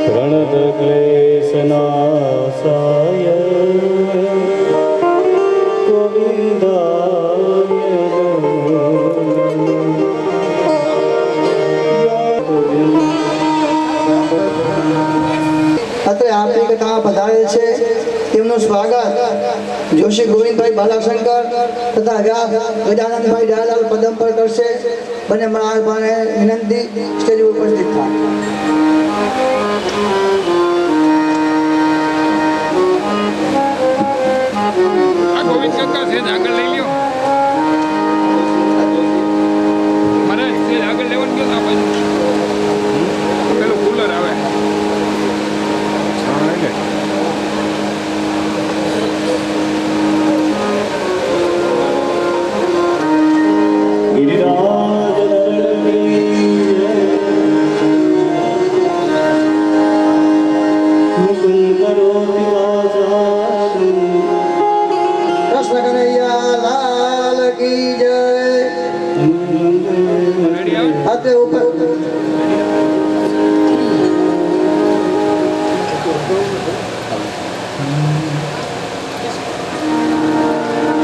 प्रणतक्लेशनाशाय गोविन्दाय અત્રે આપણી કથામાં પધારેલ છે તેમનું સ્વાગત જોશી ગોવિંદભાઈ બાલાશંકર તથા વ્યાસ ગજાનંદભાઈ દયાલાલ પદમ પર કરશે. બંને મહાત્માને વિનંતી સ્ટેજ ઉપર ઉપસ્થિત થાય. ગોવિંદ કાકા છે આગળ લઈ લ્યો. મારે આગળ લેવાનું ગયો આ બાજુ પેલું કુલર આવે.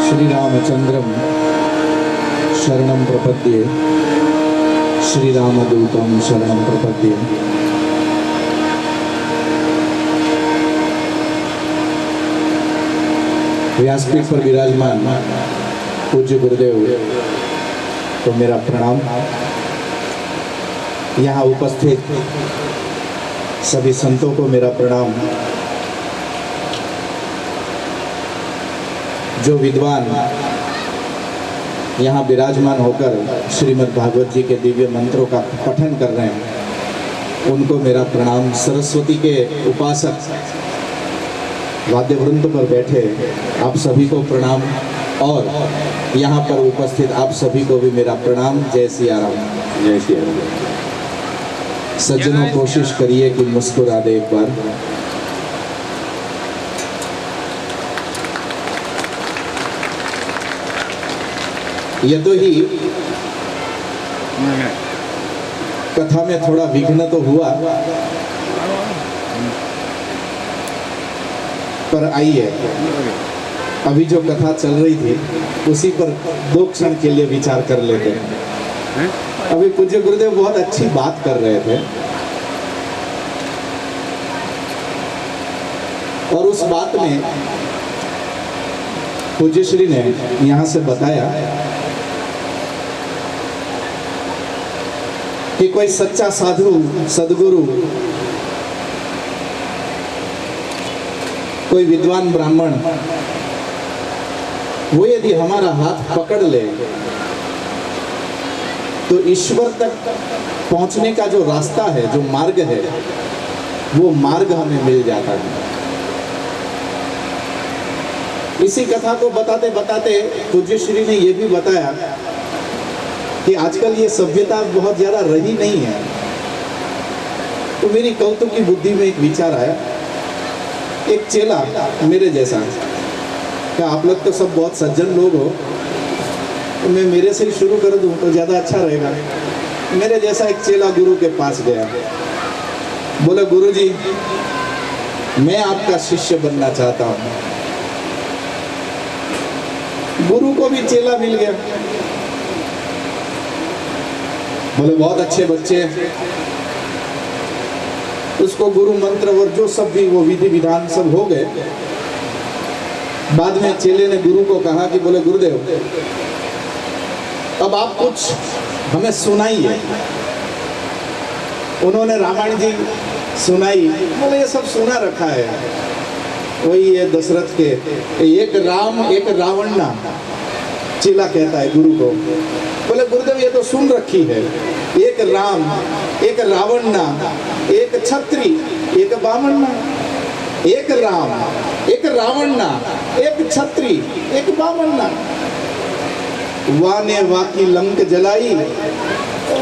श्री रामचंद्रम शरणं प्रपद्ये, श्री रामदूतं शरणं प्रपद्ये. व्यासपीठ पर विराजमान पूज्य गुरुदेव को मेरा प्रणाम. यहाँ उपस्थित सभी संतों को मेरा प्रणाम. जो विद्वान यहाँ विराजमान होकर श्रीमद् भागवत जी के दिव्य मंत्रों का पठन कर रहे हैं उनको मेरा प्रणाम. सरस्वती के उपासक वाद्य वृंद पर बैठे आप सभी को प्रणाम और यहाँ पर उपस्थित आप सभी को भी मेरा प्रणाम. जय सिया राम. जय सिया राम. सज्जनों कोशिश करिए कि मुस्कुरा दे एक बार. यदि ही कथा में थोड़ा विघ्न तो हुआ, पर आइए अभी जो कथा चल रही थी उसी पर 2 क्षण के लिए विचार कर लेते हैं. अभी पूज्य गुरुदेव बहुत अच्छी बात कर रहे थे और उस बात में पूज्य श्री ने यहाँ से बताया कि कोई सच्चा साधु सदगुरु कोई विद्वान ब्राह्मण वो यदि हमारा हाथ पकड़ ले तो ईश्वर तक पहुंचने का जो रास्ता है, जो मार्ग है, वो मार्ग हमें मिल जाता है. इसी कथा को बताते बताते पूज्य श्री ने ये भी बताया कि आजकल ये सभ्यता बहुत ज़्यादा रही नहीं है. तो मेरी कौतुक की बुद्धि में एक विचार आया. एक चेला मेरे जैसा, क्या आप लोग तो सब बहुत सज्जन लोग हो, तो मैं मेरे से ही शुरू कर दूं तो ज़्यादा अच्छा रहेगा. मेरे जैसा एक चेला गुरु के पास गया, बोला गुरु जी मैं आपका शिष्य बनना चाहता हूँ. गुरु को भी चेला मिल गया. बोले बहुत अच्छे बच्चे. उसको गुरु मंत्र और जो सब भी वो विधि विधान सब हो गए. बाद में चेले ने गुरु को कहा कि बोले गुरुदेव अब आप कुछ हमें सुनाइए. उन्होंने रामायण जी सुनाई. बोले ये सब सुना रखा है, वही ये दशरथ के एक राम एक रावण ना. चेला कहता है गुरु को, बोले गुरुदेव ये तो सुन रखी है, एक राम एक रावण ना, एक छत्री एक बामन ना. एक राम एक रावण ना, एक छत्री एक बामन ना. वाने वाकी लंक जलाई,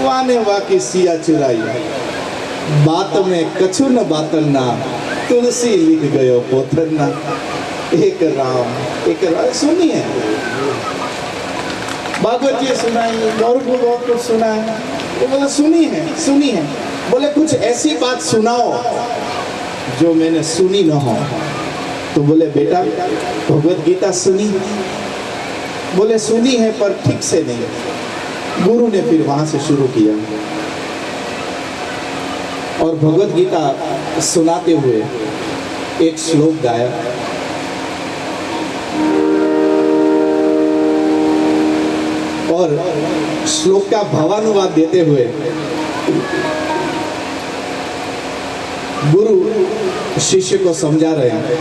वाने वाकी सिया चुराई. बात में कछु न बातन ना, तुलसी लिख गयो पोथन ना. एक राम सुनिए. भागवत जी सुनाई, और भी बहुत कुछ सुना है. वो बोला सुनी है बोले कुछ ऐसी बात सुनाओ जो मैंने सुनी न हो। तो बोले बेटा भगवत गीता सुनी? बोले सुनी है पर ठीक से नहीं। गुरु ने फिर वहां से शुरू किया और भगवत गीता सुनाते हुए एक श्लोक गाया। और श्लोक का भावानुवाद देते हुए गुरु शिष्य को समझा रहे हैं।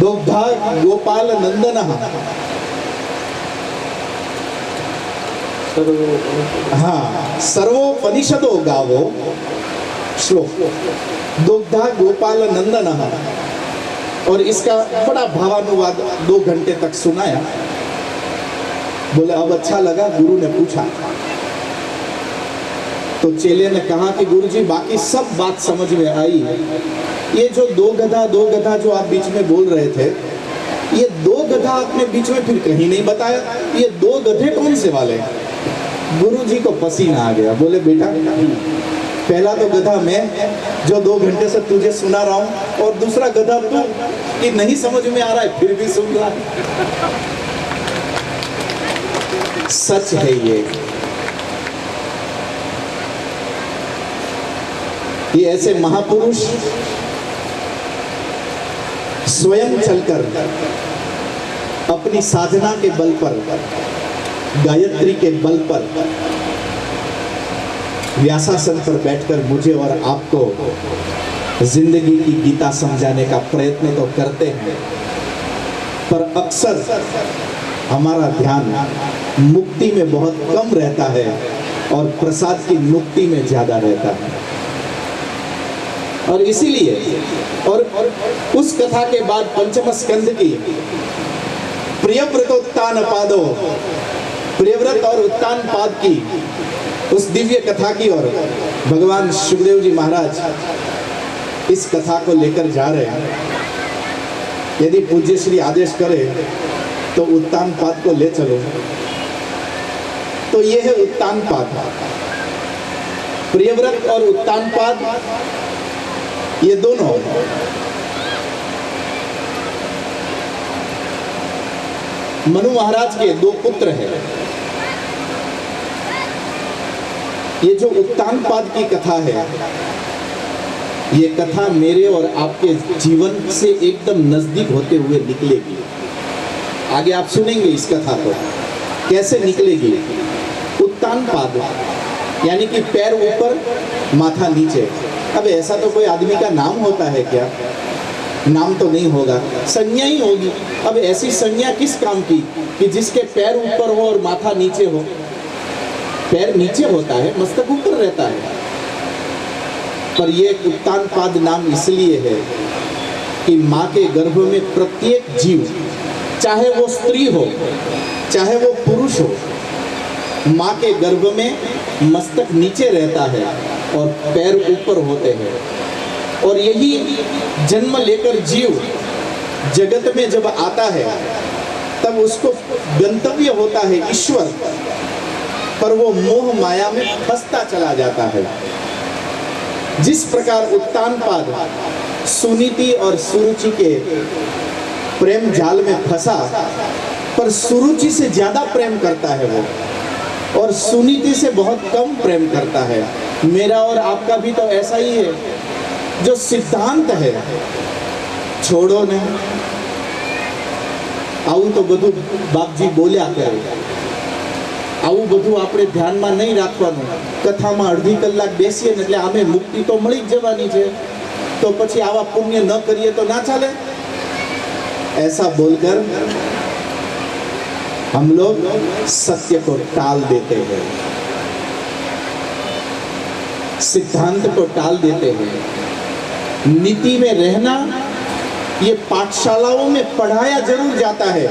दुग्धा गोपाल नंदन, हाँ सर्वोपनिषदो गावो श्लोक, दुग्धा गोपाल नंदन। और इसका बड़ा भावानुवाद 2 घंटे तक सुनाया। बोले अब अच्छा लगा? गुरु ने पूछा तो चेले ने कहा कि गुरुजी बाकी सब बात समझ में आई है, ये जो दो गधा जो आप बीच में बोल रहे थे, ये 2 गधा आपने बीच में फिर कहीं नहीं बताया, ये 2 गधे कौन से वाले? गुरुजी को पसीना आ गया। बोले बेटा पहला तो गधा मैं जो 2 घंटे से तुझे सुना रहा हूं, और दूसरा गधा तू कि नहीं समझ में आ रहा है फिर भी सुन रहा है। सच है ये ऐसे महापुरुष स्वयं चलकर अपनी साधना के बल पर, गायत्री के बल पर, व्यासासन पर बैठकर मुझे और आपको जिंदगी की गीता समझाने का प्रयत्न तो करते हैं, पर अक्सर हमारा ध्यान मुक्ति में बहुत कम रहता है और प्रसाद की मुक्ति में ज्यादा रहता है। और इसीलिए और उस कथा के बाद पंचम स्कंद की प्रियव्रतोत्तान पादो, प्रियव्रत और उत्तान पाद की उस दिव्य कथा की ओर भगवान सुखदेव जी महाराज इस कथा को लेकर जा रहे हैं। यदि पूज्य श्री आदेश करे तो उत्तान पाद को ले चलो। तो ये है उत्तान पाद। प्रियव्रत और उत्तान पाद ये दोनों मनु महाराज के 2 पुत्र हैं। ये जो उत्तान पाद की कथा है, ये कथा मेरे और आपके जीवन से एकदम नजदीक होते हुए निकलेगी। आगे आप सुनेंगे इस कथा को कैसे निकलेगी। उत्तान पाद यानी कि पैर ऊपर माथा नीचे। अब ऐसा तो कोई आदमी का नाम होता है क्या? नाम तो नहीं होगा, संज्ञा ही होगी। अब ऐसी संज्ञा किस काम की कि जिसके पैर ऊपर हो और माथा नीचे हो? पैर नीचे होता है, मस्तक ऊपर रहता है। पर यह उत्तान पाद नाम इसलिए है कि माँ के गर्भ में प्रत्येक जीव, चाहे वो स्त्री हो चाहे वो पुरुष हो, माँ के गर्भ में मस्तक नीचे रहता है और पैर ऊपर होते हैं। और यही जन्म लेकर जीव जगत में जब आता है तब उसको गंतव्य होता है ईश्वर, पर वो मोह माया में फंसता चला जाता है। जिस प्रकार उत्तान पाद सुनीति और सुरुचि के प्रेम जाल में फंसा, पर सुरुचि से ज्यादा प्रेम करता है वो, और सुनीति से बहुत कम प्रेम करता है। मेरा और आपका भी तो ऐसा ही है। जो सिद्धांत है छोड़ो ने, आવું तो બધું બાપજી બોલ્યા કરે, આવું બધું આપણે ધ્યાનમાં નહીં રાખવાનું। કથામાં અડધી કલાક બેસીએ ને એટલે આમે મુક્તિ તો મળી જ જવાની છે, તો પછી આવા પુણ્ય ન કરીએ તો ના ચાલે। ऐसा बोलकर हम लोग सत्य को टाल देते हैं, सिद्धांत को टाल देते हैं। नीति में रहना ये पाठशालाओं में पढ़ाया जरूर जाता है,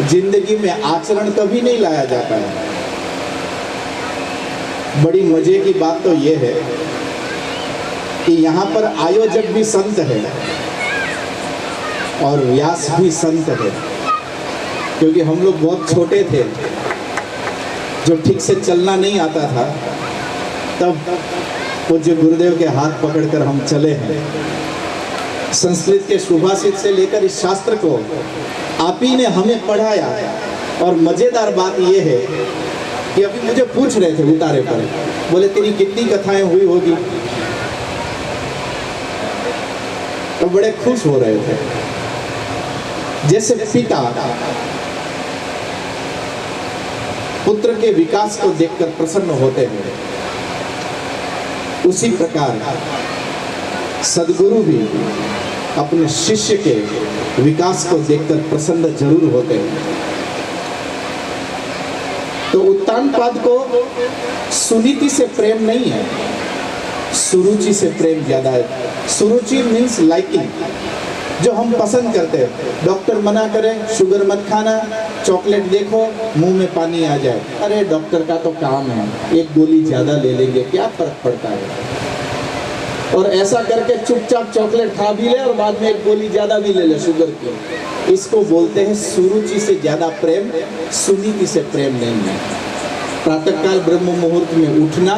जिंदगी में आचरण कभी नहीं लाया जाता है। बड़ी मजे की बात तो ये है कि यहाँ पर आयोजक भी संत है और व्यास भी संत है। क्योंकि हम लोग बहुत छोटे थे जब ठीक से चलना नहीं आता था, तब पूज्य गुरुदेव के हाथ पकड़कर हम चले हैं। संस्कृत के सुभाषित से लेकर इस शास्त्र को आप ही ने हमें पढ़ाया। और मजेदार बात यह है कि अभी मुझे पूछ रहे थे उतारे पर, बोले तेरी कितनी कथाएं हुई होगी, तो बड़े खुश हो रहे थे। जैसे पिता पुत्र के विकास को देखकर प्रसन्न होते हैं, उसी प्रकार सदगुरु भी अपने शिष्य के विकास को देखकर प्रसन्न जरूर होते हैं। तो उत्तानपाद को सुनीति से प्रेम नहीं है, सुरुचि से प्रेम ज्यादा है। सुरुचि मीन्स लाइकिंग, जो हम पसंद करते हैं। डॉक्टर मना करे शुगर मत खाना, चॉकलेट देखो मुंह में पानी आ जाए, अरे डॉक्टर का तो काम है, एक गोली ज्यादा ले लेंगे, क्या फर्क पड़ता है। और ऐसा करके चुपचाप चॉकलेट खा भी ले और बाद में एक गोली ज्यादा भी ले ले शुगर की। इसको बोलते हैं सुरुचि से ज्यादा प्रेम, सुनीति से प्रेम नहीं है। प्रातःकाल ब्रह्म मुहूर्त में उठना,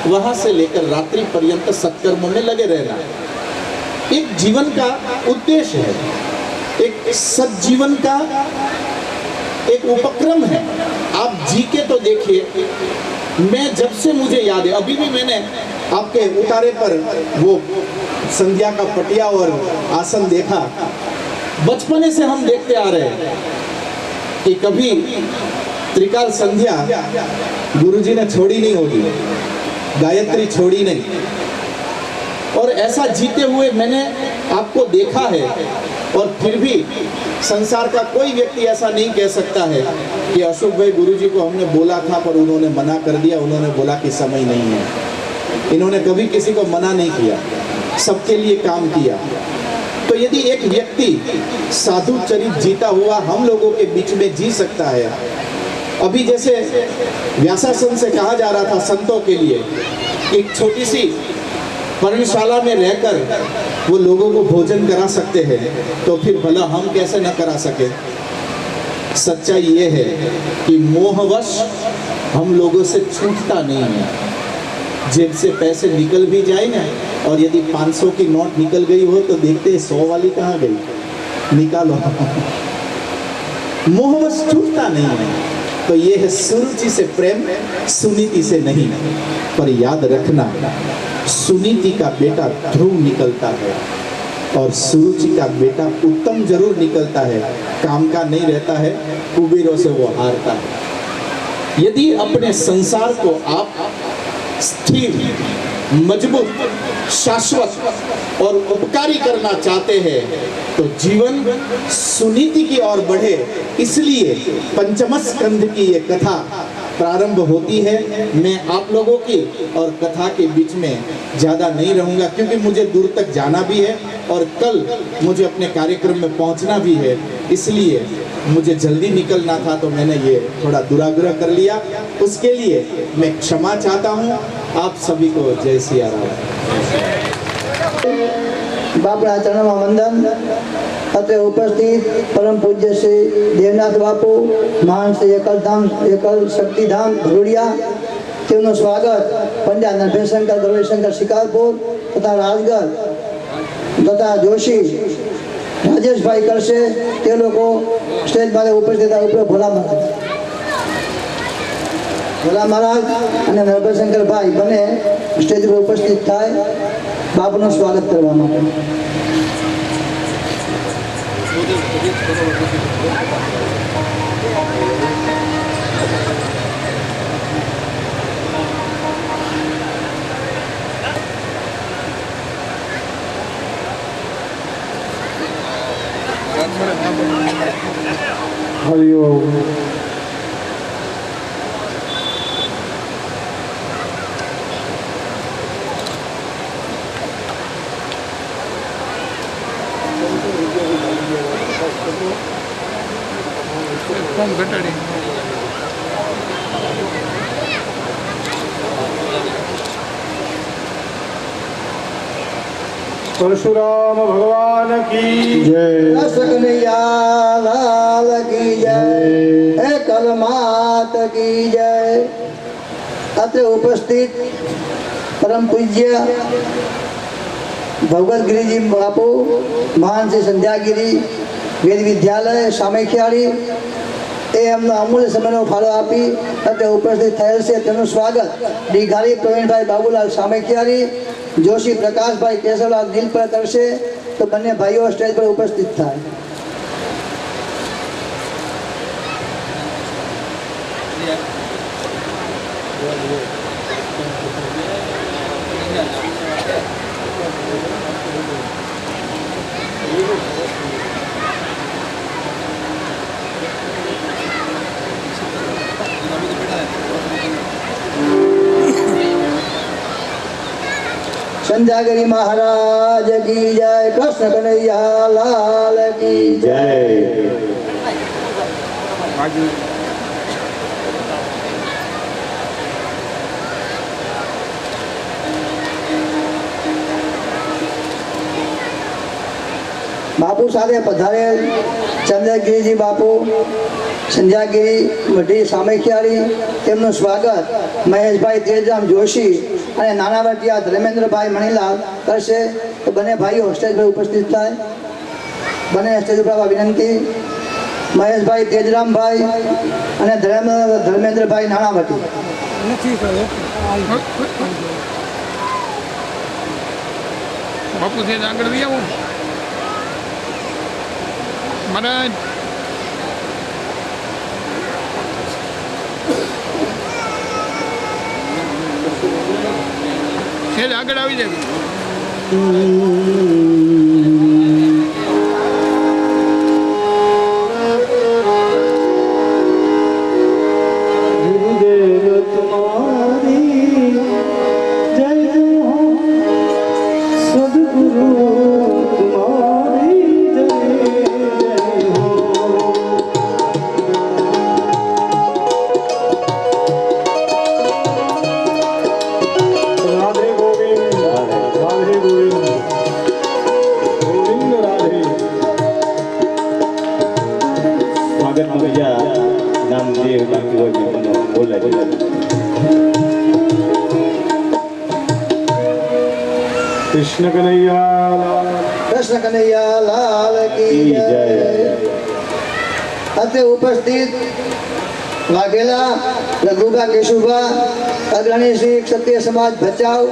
वहां से लेकर रात्रि पर्यंत सत्कर्मों में लगे रहना, एक जीवन का उद्देश्य है, एक सज्जीवन का एक उपक्रम है। आप जी के तो देखिए, मैं जब से मुझे याद है, अभी भी मैंने आपके उतारे पर वो संध्या का पटिया और आसन देखा। बचपने से हम देखते आ रहे हैं कि कभी त्रिकाल संध्या गुरुजी ने छोड़ी नहीं होगी, गायत्री छोड़ी नहीं। और ऐसा जीते हुए मैंने आपको देखा है। और फिर भी संसार का कोई व्यक्ति ऐसा नहीं कह सकता है कि अशोक भाई गुरुजी को हमने बोला था पर उन्होंने मना कर दिया, उन्होंने बोला कि समय नहीं है। इन्होंने कभी किसी को मना नहीं किया, सबके लिए काम किया। तो यदि एक व्यक्ति साधु चरित जीता हुआ हम लोगों के बीच में जी सकता है, अभी जैसे व्यासासन से कहा जा रहा था संतों के लिए, एक छोटी सी पर्णशाला में रहकर वो लोगों को भोजन करा सकते हैं, तो फिर भला हम कैसे न करा सके। सच्चाई ये है कि मोहवश हम लोगों से छूटता नहीं है। जेब से पैसे निकल भी जाए ना, और यदि 500 की नोट निकल गई हो तो देखते हैं 100 वाली कहाँ गई, निकालो। मोहवश छूटता नहीं है। तो ये है सुरुचि से प्रेम, सुनीति से नहीं। पर याद रखना, सुनीति का बेटा ध्रुव निकलता है और सुरुचि का बेटा उत्तम जरूर निकलता है, काम का नहीं रहता है, कुबेरों से वो हारता है। यदि अपने संसार को आप स्थिर, मजबूत, शाश्वत और उपकारी करना चाहते हैं तो जीवन सुनीति की ओर बढ़े। इसलिए पंचम स्कंध की ये कथा प्रारंभ होती है। मैं आप लोगों की और कथा के बीच में ज़्यादा नहीं रहूँगा, क्योंकि मुझे दूर तक जाना भी है और कल मुझे अपने कार्यक्रम में पहुँचना भी है। इसलिए मुझे जल्दी निकलना था, तो मैंने ये थोड़ा दुराग्रह कर लिया। उसके लिए मैं क्षमा चाहता हूँ। आप सभी को जय सिया राम। बापड़ा चरणों में वंदन। अत्र उपस्थित परम पूज्य श्री देवनाथ बापू, महान श्री एकल शक्तिधाम भरूडिया, તેમનું સ્વાગત પંડ્યા નરભયશંકર ગૌરીશંકર શિકારપુર તથા રાજગઢ તથા જોશી રાજેશભાઈ કરશે। તે લોકો સ્ટેજ માટે ઉપસ્થિત ઉપર ભોલા મહારાજ અને નરભયશંકરભાઈ બંને સ્ટેજ પર ઉપસ્થિત થાય બાપુનું સ્વાગત કરવા માટે। हरि ओम। ફોર્મ ઘટાડી परशुराम भगवान की जय। रस कन्हैया लाल की जय। एकल मात की जय। અત્રે ઉપસ્થિત પરમ પૂજ્ય ભગવત ગિરિજી બાપુ મહાન શ્રી સંધ્યાગીરી વેદ વિદ્યાલય સામેખિયાળી એ એમનો અમૂલ્ય સમયનો ફાળો આપી અત્રે ઉપસ્થિત થયેલ છે તેમનું સ્વાગત ડીઘારી પ્રવીણભાઈ બાબુલાલ સામેખિયાળી, જોશી પ્રકાશભાઈ કેશવલાલ નીલપર કરશે. તો બંને ભાઈઓ સ્ટેજ પર ઉપસ્થિત થાય. સંધ્યાગીરી મહારાજ કી જય, કૃષ્ણ કનૈયા લાલ કી જય. બાપુ સાથે પધારેલ ચંદ્રગીરીજી બાપુ સંધ્યાગીરી મઢી સામેખિયાળી, તેમનું સ્વાગત મહેશભાઈ તેજરામ જોશી અને નાના વટિયા ધર્મેન્દ્રભાઈ મણીલાલ કરશે. તો બંને ભાઈઓ સ્ટેજ પર ઉપસ્થિત થાય. બંને સ્ટેજ ઉપર આવવા વિનંતી. મહેશભાઈ તેજરામભાઈ અને ધર્મેન્દ્રભાઈ નાણાવટી. બાપુ છે આગળ બી આવો મહારાજ. સેજ આગળ આવી જાય. કૃષ્ણ કનૈયા લાલ કી જય. અત્રે ઉપસ્થિત વાઘેલા રઘુભા કેશુભા અગ્રણી શ્રી ક્ષત્રિય સમાજ ભચાઉ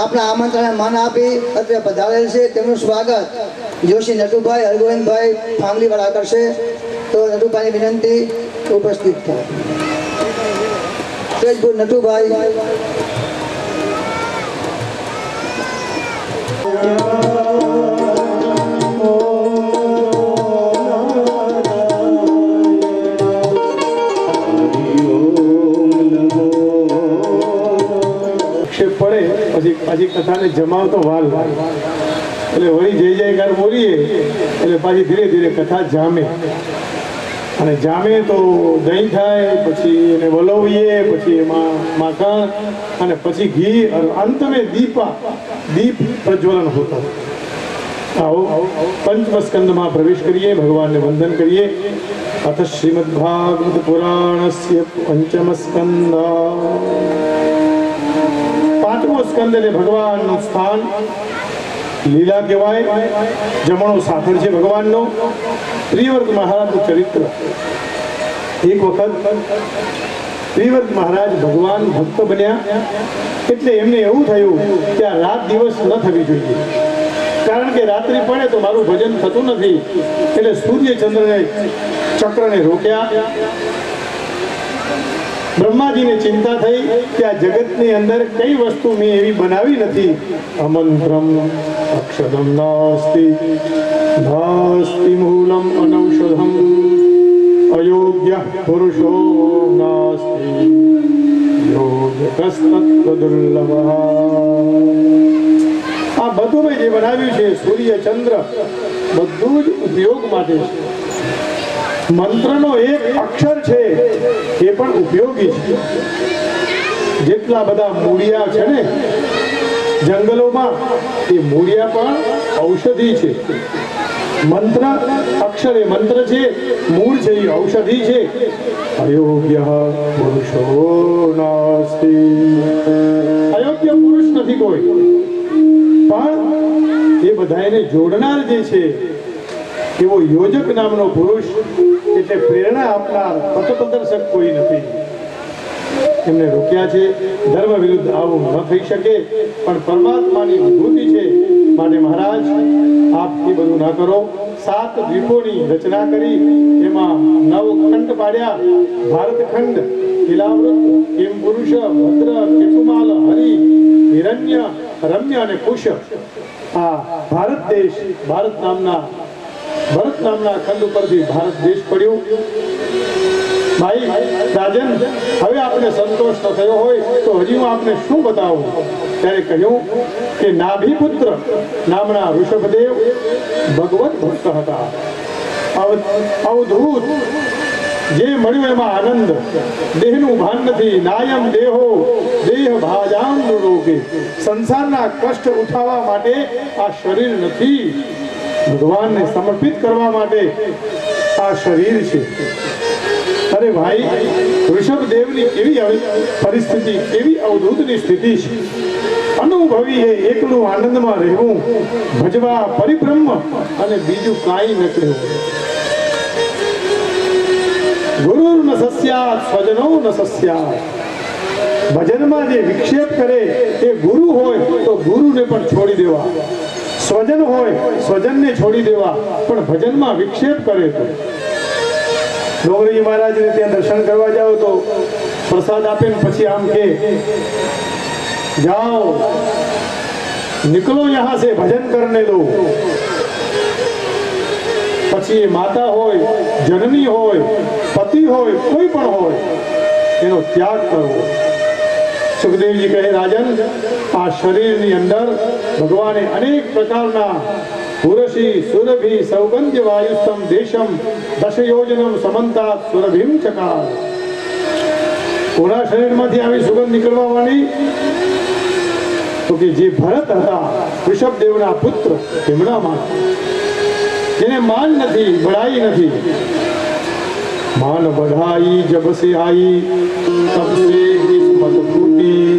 આપણા આમંત્રણને માન આપી અત્રે પધારેલ છે. તેમનું સ્વાગત જોશી નટુભાઈ હરગોવિંદભાઈ ફામલીવાળા કરશે. તો નટુભાઈની વિનંતી ઉપસ્થિત થાય. સ્ટેજ પર નટુભાઈ. પાછી કથાને જમાવતો વાલ એટલે વળી જય જયકાર બોલીએ એટલે પાછી ધીરે ધીરે કથા જામે અને જામે તો દહીં થાય, પછી એને વલોવીએ, પછી એમાં માખણ અને પછી ઘી અને અંત में દીપ પ્રજ્વલન હોતા. आओ पंचम स्कंद में प्रवेश करिए, भगवान ने वंदन करिए. अथ श्रीमद्भागवत पुराणस्य पंचम स्कंद. પાંચમો સ્કંદ એટલે ભગવાનનું સ્થાન લીલા કહેવાય. જમણો સાથળ છે ભગવાનનો. પ્રિયવ્રત મહારાજનું ચરિત્ર. એક વખત પ્રિયવ્રત મહારાજ ભગવાન ભક્ત બન્યા એટલે એમને એવું થયું કે આ રાત દિવસ ન થવી જોઈએ, કારણ કે રાત્રિ પડે તો મારું ભજન થતું નથી. એટલે સૂર્ય ચંદ્રને ચક્રને રોક્યા. બ્રહ્માજીને ચિંતા થઈ કે આ જગતની અંદર કઈ વસ્તુ મેં એવી બનાવી નથી. અમંત્રમ અક્ષદમ નાસ્તિ નાસ્તિ મૂલમ અનૌષધમ અયોગ્ય પુરુષો નાસ્તિ યોગસ્તત્વ દુર્લભ. આ બધું મેં જે બનાવ્યું છે સૂર્ય ચંદ્ર બધું જ ઉપયોગ માટે છે. મંત્રનો એક અક્ષર છે એ પણ ઉપયોગી છે. જેટલા બધા મૂળિયા છે ને જંગલોમાં એ મૂળિયા પણ ઔષધિ છે. મંત્ર અક્ષર એ મંત્ર છે, મૂળ છે એ ઔષધિ છે. અયોગ્ય પુરુષો નાસ્તિ, અયોગ્ય પુરુષ નથી કોઈ, પણ એ બધાને જોડનાર જે છે એવો યોજક નામનો પુરુષ, એટલે પ્રેરણા આપનાર પથપ્રદર્શક કોઈ નથી. એમને રોક્યા છે. ધર્મ વિરુદ્ધ આવું ન થઈ શકે, પણ પરમાત્માની વિભૂતિ છે માટે મહારાજ આપ એ બધું ના કરો. 7 દ્વીપોની રચના કરી, એમાં 9 ખંડ પાડ્યા. ભારતખંડ, કિલાવૃત, કિમ પુરુષ, ભદ્ર, કેતુમાલ, હરિ, હિરણ્ય, રમ્ય અને કુશ. આ ભારત દેશ, ભારત નામના ખંડ ઉપરથી ભારત દેશ પડ્યું. ભાઈ રાજન, હવે આપણે સંતોષ ન થયો હોય તો હજી હું આપને શું બતાવું? ત્યારે કહ્યું કે નાભિપુત્ર નામના ઋષભદેવ ભગવત ભક્ત હતા. અવધૂત, જે મળ્યું એમાં આનંદ. દેહનું ભાન નથી. નાયમ દેહો દેહ ભાજામ રોગે, સંસારના કષ્ટ ઉઠાવવા માટે આ શરીર નથી, ભગવાનને સમર્પિત કરવા માટે આ શરીર છે. અરે ભાઈ, ઋષભદેવની કેવી પરિસ્થિતિ, કેવી અવધૂતની સ્થિતિ છે. અનુભવી એ એકલું આનંદમાં રહેવું, ભજવા પરિબ્રહ્મ અને બીજું કાંઈ ન કહેવું. ગુરુ ન સસ્યાત સ્વજનો ન સસ્યાત. ભજનમાં જે વિક્ષેપ કરે એ ગુરુ હોય તો ગુરુને પણ છોડી દેવા, સ્વજન હોય સ્વજનને છોડી દેવા, પણ ભજનમાં વિક્ષેપ કરે તો. ડોંગરીજી મહારાજને ત્યાં દર્શન કરવા જાઓ તો પ્રસાદ આપે ને પછી આમ કે જાઓ નિકલો યહાં સે ભજન કરને લો. પછી એ માતા હોય, જનની હોય, પતિ હોય, કોઈ પણ હોય, એનો ત્યાગ કરવો. સુખદેવજી કહે, રાજન, આ શરીરની અંદર ભગવાને અનેક પ્રકારના પુરશી સુરભી સૌગંધ્ય વાયુસ્તમ દેશમ દશયોજનમ સમંતા સુરભિમ ચકાર. કોના શરીરમાંથી આવી સુગંધ નીકળવા માંડી? તો કે જે ભરત હતા, ઋષભદેવના પુત્ર, તેમનામાં, જેને માન નથી, બડાઈ નથી. માન બઢાઈ જબ સે આઈ તબ સે કિસ્મત ફૂટી.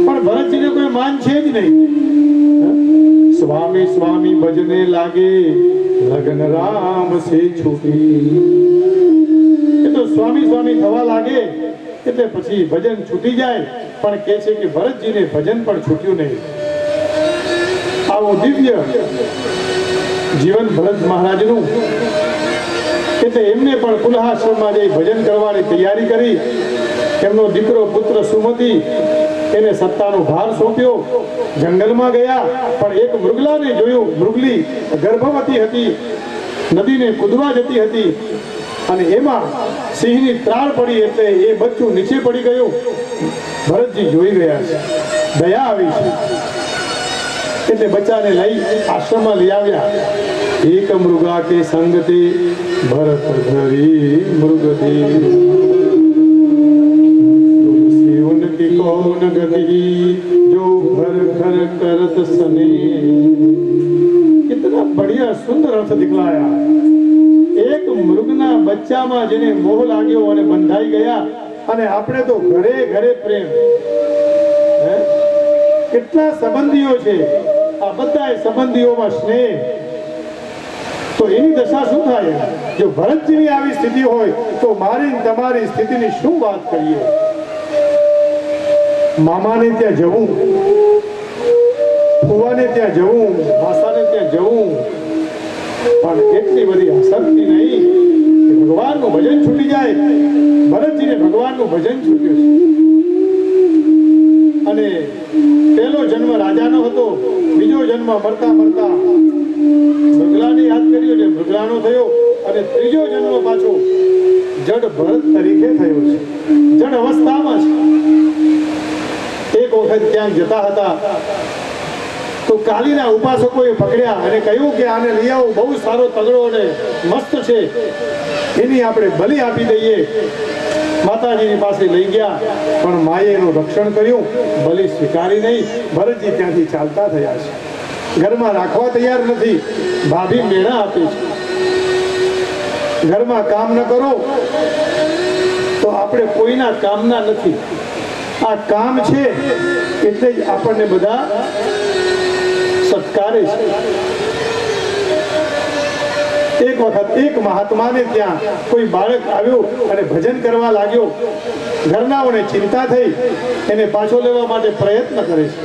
પણ ભરતજીને કોઈ માન છે જ નહીં. સ્વામી સ્વામી ભજને લાગે લગન રામ સે છૂટી. એ તો સ્વામી સ્વામી થવા લાગે એટલે પછી ભજન છૂટી જાય. પણ કે છે કે ભરતજીને ભજન પણ છૂટ્યું નહીં. આવું દિવ્ય જીવન ભરત મહારાજનું. એટલે એમને પણ પુલહાશ્રમમાં જઈ ભજન કરવાની તૈયારી કરી. એમનો દીકરો પુત્ર સુમતિ, એને સત્તાનો ભાર સોંપ્યો. જંગલમાં ગયા, પણ એક મૃગલાને જોયું. મૃગલી ગર્ભવતી હતી, નદીને કૂદવા જતી હતી, અને એમાં સિંહની ત્રાળ પડી એટલે એ બચ્ચું નીચે પડી ગયું. ભરતજી જોઈ ગયા છે, દયા આવી છે, એટલે બચ્ચાને લઈ આશ્રમમાં લઈ આવ્યા. એક મૃગા કે સંગતે ભરત ધરી મૃગથી उनकी कौन गति जो घर घर करत सने. कितना बढ़िया सुंदर अर्थ दिखलाया. एक મૃગના બચ્ચામાં જેને મોહ લાગ્યો અને બંધાઈ ગયા. અને આપણે તો ઘરે ઘરે પ્રેમ. કેટલા સંબંધીઓ છે, આ બધા સંબંધીઓમાં સ્નેહ. તો એની દશા શું થાય? જો ભરતજીની આવી સ્થિતિ હોય તો મારી તમારી સ્થિતિની શું વાત કરીએ? મામાને ત્યાં જવું, ફુવાને ત્યાં જવું, માસાને ત્યાં જવું, પણ એટલી બધી આસક્તિ નહીં કે ભગવાનનું ભજન છૂટી જાય. ભરતજીને ભગવાનનું ભજન છૂટ્યું છે. અને પહેલો જન્મ રાજાનો હતો, બીજો જન્મ મરતા મરતા મૃગલાને યાદ કર્યો એટલે મૃગલાનો થયો, અને ત્રીજો જન્મ પાછો જડ ભરત તરીકે થયો છે. જડ અવસ્થામાં છે. એક વખત ક્યાંક જતા હતા તો કાલીના ઉપાસકોએ પકડ્યા અને કહ્યું કે આને લઈ આવો, બહુ સારો તગડો અને મસ્ત છે, એની આપણે બલિ આપી દઈએ. માતાજીની પાસે લઈ ગયા, પણ માએ એનું રક્ષણ કર્યું, બલિ સ્વીકારી નહીં. ભરતજી ત્યાંથી ચાલતા થયા છે. ઘરમાં રાખવા તૈયાર નથી. ભાભી મેણા આપે છે. ઘરમાં કામ ન કરો તો આપણે કોઈના કામના નથી. આ કામ છે એટલે જ આપણને બધા સત્કારે છે. એક વખત એક મહાત્માને ત્યાં કોઈ બાળક આવ્યો અને ભજન કરવા લાગ્યો. ઘરનાઓને ચિંતા થઈ, એને પાછો લેવા માટે પ્રયત્ન કરે છે.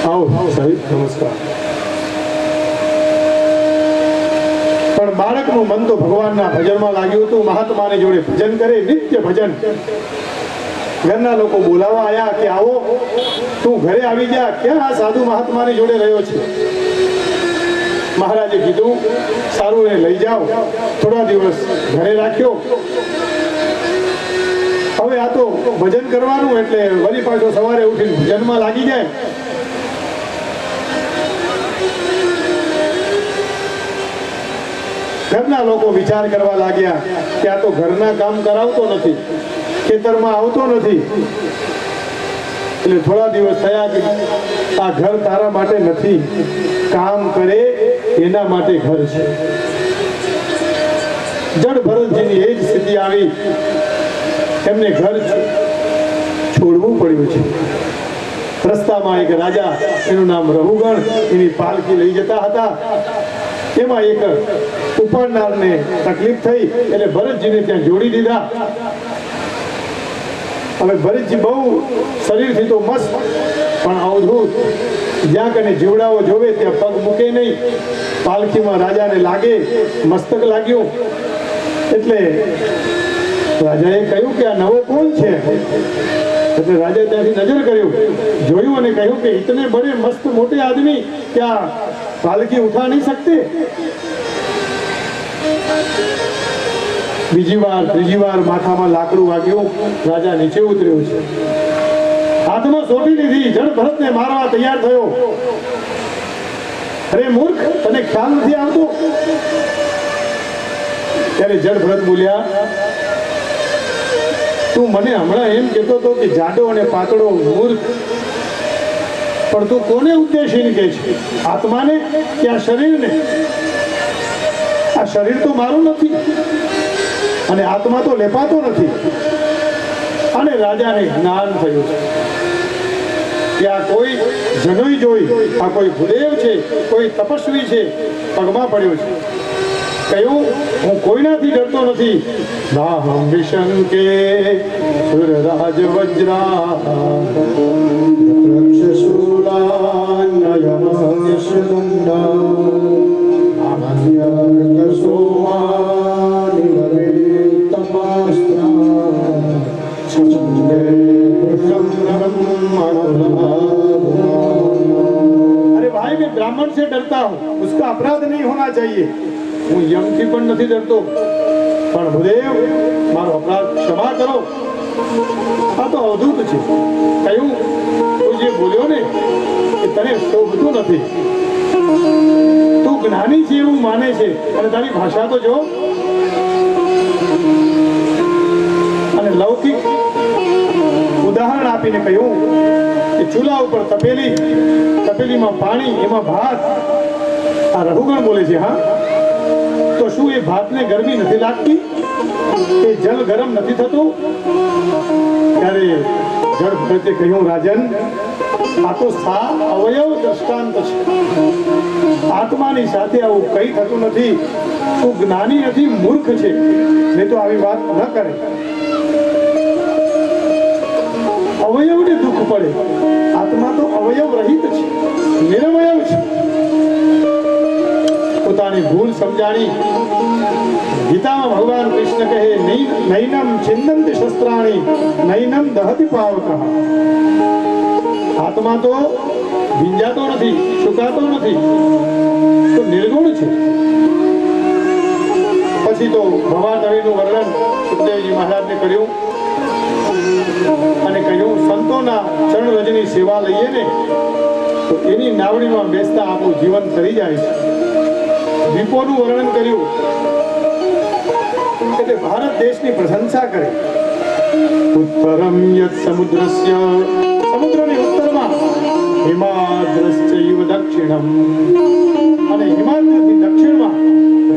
આવો સાહેબ, નમસ્કાર. પણ બાળકનું મન તો ભગવાનના ભજનમાં લાગ્યું હતું. મહાત્માની જોડે ભજન કરે, નિત્ય ભજન. ઘરના લોકો બોલાવવા આવ્યા કે આવો, તું ઘરે આવી જા, ક્યાં આ સાધુ મહાત્માની જોડે રહ્યો છે? મહારાજે કીધું, સારું એને લઈ જાઓ. થોડા દિવસ ઘરે રાખ્યો. હવે આ તો ભજન કરવાનું એટલે વળી પાછો સવારે ઉઠીને ભજનમાં લાગી જાય. ઘરના લોકો વિચાર કરવા લાગ્યા કે આ તો ઘરના કામ કરાવતો નથી, ખેતરમાં આવતો નથી. એટલે થોડા દિવસ થયા કે આ ઘર તારા માટે નથી, કામ કરે એના માટે ઘર છે. જડ ભરતજીની એ જ સ્થિતિ આવી. એમને ઘર છોડવું પડ્યું છે. રસ્તામાં એક રાજા, એનું નામ રહુગણ, એની પાલખી લઈ જતા હતા. એમાં એક ઉપાડનારને તકલીફ થઈ એટલે ભરતજીને ત્યાં જોડી દીધા. હવે ભરતજી બહુ શરીરથી તો મસ્ત, પણ અવધૂત. જ્યાં કને જીવડાઓ જોવે ત્યાં પગ મૂકે નહીં. પાલખીમાં રાજાને લાગે, મસ્તક લાગ્યું. એટલે રાજાએ કહ્યું કે આ નવો કોણ છે? એટલે રાજાએ ત્યાંથી નજર કર્યું, જોયું અને કહ્યું કે ઇતને બડે મસ્ત મોટે આદમી क्या पालकी उठा नहीं सकते? બીજી વાર ત્રીજી વાર માથામાં લાકડું વાગ્યું. રાજા નીચે ઉતર્યો છે, હાથમાં સોટી લીધી, જડ ભરતને મારવા તૈયાર થયો. અરે મૂર્ખ, તને ખ્યાલ નથી આવતો? ત્યારે જડ ભરત બોલ્યા, તું મને હમણાં એમ કહેતો હતો કે જાડો અને પાતળો મૂર્ખ, પણ તું કોને ઉદ્દેશીને કહે છે? આત્માને કે આ શરીરને? આ શરીર તો મારું નથી અને આત્મા તો લેપાતો નથી. અને રાજાને જ્ઞાન થયું છે કે આ કોઈ જનોઈ જોઈ, આ કોઈ ભૂદેવ છે, કોઈ તપસ્વી છે, પગમાં પડ્યો છે. કહ્યું, હું કોઈનાથી ડરતો નથી. નાહમ વિશંકે સુરરાજ વજ્રા अरे भाई, मैं ब्राह्मण से डरता हूँ, उसका अपराध नहीं होना चाहिए. હું યમથી પણ નથી ડરતો, પણ ભૂદેવ મારો અપરાધ ક્ષમા કરો. આ તો અવધૂત છે. કહ્યું, તું જે બોલ્યો ને એ તને શોભતું નથી. તું જ્ઞાની છે એવું માને છે અને તારી ભાષા તો જો. અને લૌકિક ઉદાહરણ આપીને કહ્યું કે ચૂલા ઉપર તપેલી, તપેલીમાં પાણી, એમાં ભાત. આ રહુગણ બોલે છે, હા, તો શું એ ભાતને ગરમી નથી લાગતી? એ જલ ગરમ નથી થતું? ત્યારે જળ ભરતે કહ્યું, રાજન, આ તો અવયવ દ્રષ્ટાંત છે. આત્માની સાથે આવું કઈ થતું નથી. તું જ્ઞાની નથી, મૂર્ખ છે, નહીં તો આવી વાત ન કરે. અવયવને દુઃખ પડે, આત્મા તો અવયવ રહિત છે, નિરવયવ છે. પોતાની ભૂલ સમજાણી. ગીતામાં ભગવાન કૃષ્ણ કહે, નૈનમ છિન્દંતિ શસ્ત્રાણી નૈનમ દહતિ પાવકઃ. આત્મા તો ભીંજાતો નથી, સુકાતો નથી, તો નિર્ગુણ છે. પછી તો ભવાટવીનું વર્ણન સુખદેવજી મહારાજને કર્યું અને કહ્યું, સંતોના ચરણ રજની સેવા લઈએ ને તો એની નાવડીમાં બેસતા આપણું જીવન તરી જાય છે. દીપોનું વર્ણન કર્યું એટલે ભારત દેશની પ્રશંસા કરે. ઉત્તરમ યત સમુદ્રસ્ય, સમુદ્રની ઉત્તરમાં હિમાદ્રશ્ચૈવ દક્ષિણમ, અને હિમાદ્રથી દક્ષિણમાં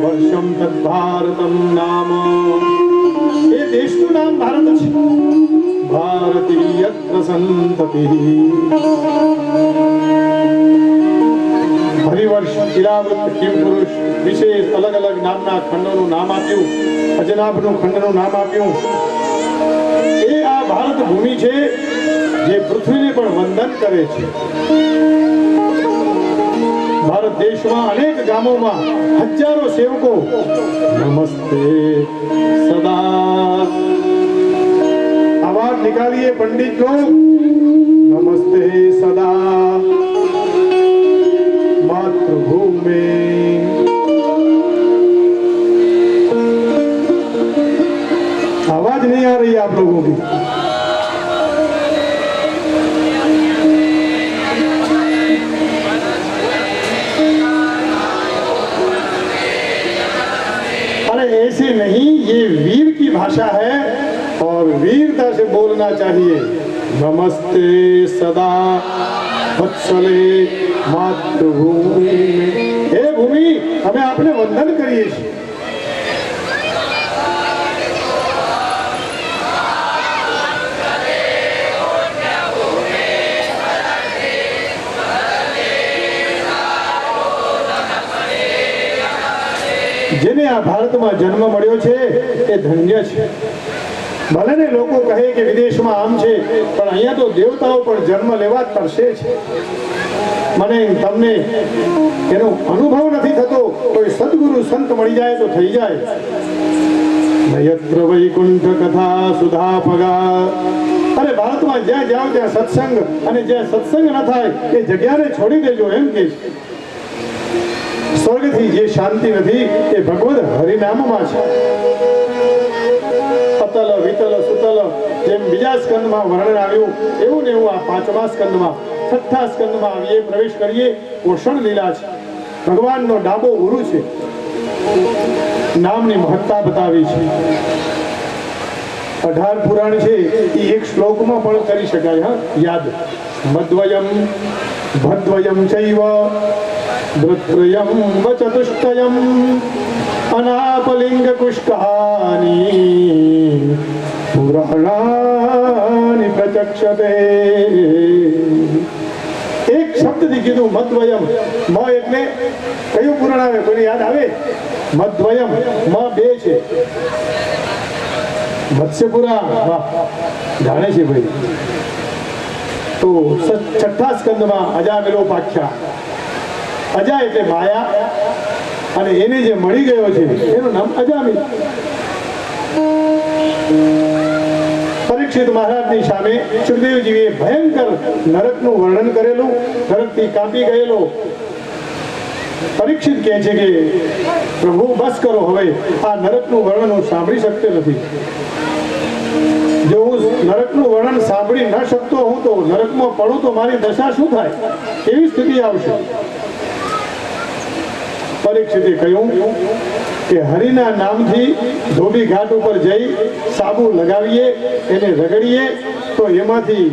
વર્ષમ તદ ભારતમ નામ, એ દેશનું નામ ભારત છે. ભારતી યત્ર સંતતિ, હરિવર્ષ, ઇરાવત, કિમપુરુષ, વિશેષ અલગ અલગ નામના ખંડોનું નામ આપ્યું. અજનાભનું ખંડનું નામ આપ્યું. એ આ ભારત ભૂમિ છે જે પૃથ્વીને પણ વંદન કરે છે. ભારત દેશમાં અનેક ગામોમાં હજારો સેવકો નમસ્તે સદા, आवाज निकालिए पंडित लोग, नमस्ते सदा मातृभूमि. आवाज नहीं आ रही आप लोगों की. अरे ऐसे नहीं, ये वीर की भाषा है और वीरता से बोलना चाहिए. नमस्ते सदा वत्सले मातृभूमि, हे भूमि, हमें आपने वंदन करिए છીએ. જેને આ ભારતમાં જન્મ મળ્યો છે એ ધન્ય છે. ભલે ને લોકો કહે કે વિદેશમાં આમ છે, પણ અહીંયા તો દેવતાઓ પણ જન્મ લેવા તરસે છે. મને તમને એનો અનુભવ નથી થતો. કોઈ સદગુરુ સંત મળી જાય તો થઈ જાય. યત્ર વૈકુંઠ કથા સુધા પગા, અરે ભારતમાં જ્યાં જાઓ ત્યાં સત્સંગ, અને જ્યાં સત્સંગ ન થાય એ જગ્યાને છોડી દેજો એમ કે છે. સ્વર્ગથી જે શાંતિ નથી એ ભગવદ હરિનામમાં છે. અતલ વિતલ સુતલ જેમ બીજા સ્કંદમાં વર્ણન આવ્યું, એવું ને એવું આ પાંચમા સ્કંદમાં, છઠ્ઠા સ્કંદમાં આવીએ, પ્રવેશ કરીએ. પોષણ લીલા છે, ભગવાનનો ડાબો ઉરુ છે, નામની મહત્તા બતાવી છે. 18 પુરાણ છે એ એક શ્લોકમાં પણ કરી શકાય. હા, યાદ. મદ્વયમ ભદ્વયમ ચૈવ વૃત્રયમ વચતુષ્ટયમ અનાપલિંગ કુષ્કાની પુરાણાની પ્રચક્ષતે. એક શબ્દથી કીધું મદ્વયમ. મ એટલે કયું પુરાણ આવે? કોઈને યાદ આવે? મદ્વયમ, મ 2 છે. મત્સ્યપુરા, વાહ, જાણે છે ભાઈ. તો છઠ્ઠા સ્કંદમાં અજામિલોપાખ્યા. અજા એટલે માયા, અને એને જે મળી ગયો છે એનું નામ અજામિલ. પરીક્ષિત મહારાજની સામે સુખદેવજીએ ભયંકર નરકનું વર્ણન કરેલું. નરકથી કાપી ગયેલો પરીક્ષિત કહે છે કે પ્રભુ બસ કરો, હવે આ નરકનું વર્ણન હું સાંભળી શકતો નથી. જો હું નરકનું વર્ણન સાંભળી ન શકતો હું તો નરકમાં પડું તો મારી દશા શું થાય? કેવી સ્થિતિ આવશે? પરીક્ષિતે કહ્યું કે હરિના નામથી ધોબી ઘાટ ઉપર જઈ સાબુ લગાવીએ, એને રગડીએ તો એમાંથી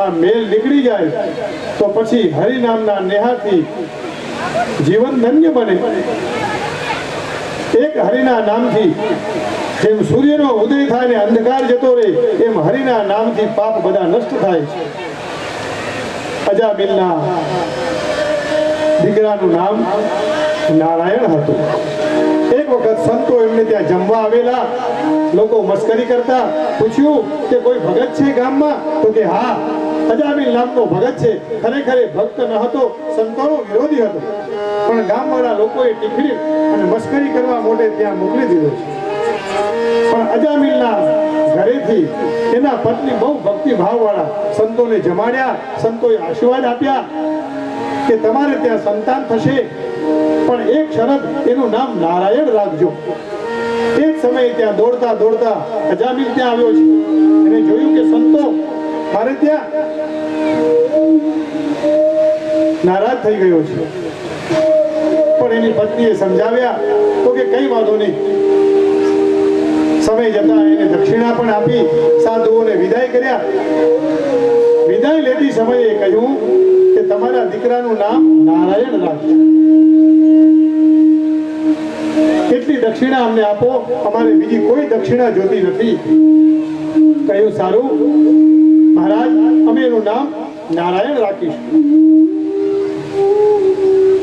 આ મેલ નીકળી જાય, તો પછી હરિનામના નેહાથી જીવન ધન્ય બને. એક હરિના નામથી જેમ સૂર્યનો ઉદય થાય ને અંધકાર જતો રહે, એમ હરિના નામથી પાપ બધા નષ્ટ થાય છે. અજામિલના દીકરાનું નામ નારાયણ હતું. એક વખત સંતો એમને ત્યાં જમવા આવેલા. લોકો મસ્કરી કરતા પૂછ્યું કે કોઈ ભગત છે ગામમાં? તો કે હા, અજામિલ નામનો ભગત છે. ખરેખર એ ભક્ત ન હતો, સંતોનો વિરોધી હતો, પણ ગામવાળા લોકોએ ટીખડી અને મસ્કરી કરવા માટે ત્યાં મોકલી દીધો છે. પણ અજામિલના ઘરેથી એના પત્ની બહુ ભક્તિ ભાવવાળા સંતોને જમાડ્યા. સંતોએ આશીર્વાદ આપ્યા કે તમારે ત્યાં સંતાન થશે, પણ એક શરત, એનું નામ નારાયણ રાખજો. એ જ સમયે ત્યાં દોડતા દોડતા અજામિલ ત્યાં આવ્યો છે. એને જોયું કે સંતો મારે ત્યાં નારાજ થઈ ગયો છે. પણ એની પત્નીએ સમજાવ્યા તો કે કઈ વાંધો નહીં. સમય જતા એને દક્ષિણા પણ આપી, સાધુઓને વિદાય કર્યા. વિદાય લેતી સમયે કહ્યું કે તમારા દીકરાનું નામ નારાયણ રાખજો. કેટલી દક્ષિણા અમને આપો, અમારે બીજી કોઈ દક્ષિણા જોતી નથી. કહ્યું સારું મહારાજ, અમે એનું નામ નારાયણ રાખીશું.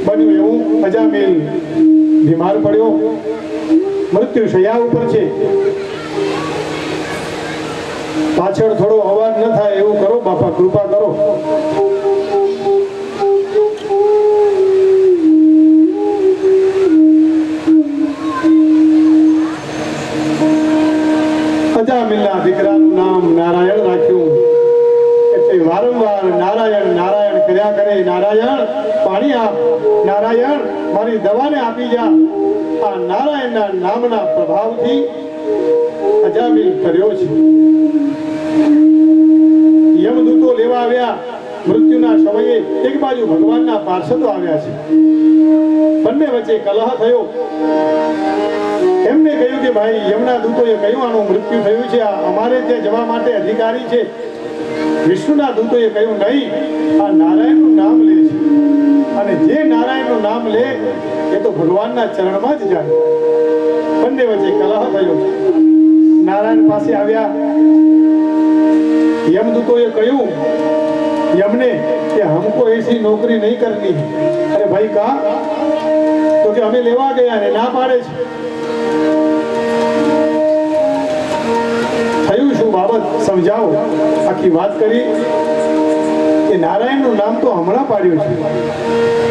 બન્યું એવું, અજામેલ બીમાર પડ્યો, મૃત્યુ શૈયા ઉપર છે. પાછળ થોડો અવાજ ન થાય એવું કરો બાપા, કૃપા કરો. અજામિલના દીકરાનું નામ નારાયણ રાખ્યું. એટલે વારંવાર નારાયણ નારાયણ કર્યા કરે. નારાયણ પાણી આપ, નારાયણ મારી દવાને આપી જા. આ નારાયણના નામના પ્રભાવથી અજામિલ કર્યો છે. યમદૂતો લેવા આવ્યા મૃત્યુના સમયે. એક બાજુ ભગવાનના પાર્ષદો આવ્યા છે. બંને વચ્ચે કલહ થયો. એમને કહ્યું કે ભાઈ, યમના દૂતોએ કહ્યું આનું મૃત્યુ થયું છે, આ અમારે ત્યાં જવા માટે અધિકારી છે. વિષ્ણુના દૂતોએ કહ્યું નહીં, આ નારાયણનું નામ લે છે, અને જે નારાયણનું નામ લે એ તો ભગવાનના ચરણમાં જ જાય. બંને વચ્ચે કલહ થયો. નારાયણ પાસે આવ્યા. यमदूतों कहूं यमने कि हमको ऐसी नौकरी नहीं करनी है. अरे भाई कहा तो कि हमें लेवा गया ने ना पाड़े छे. थयुं शुं बाबत समझाओ. आखी बात करी कि नारायण નું નામ तो हमणा पाड्યું છે,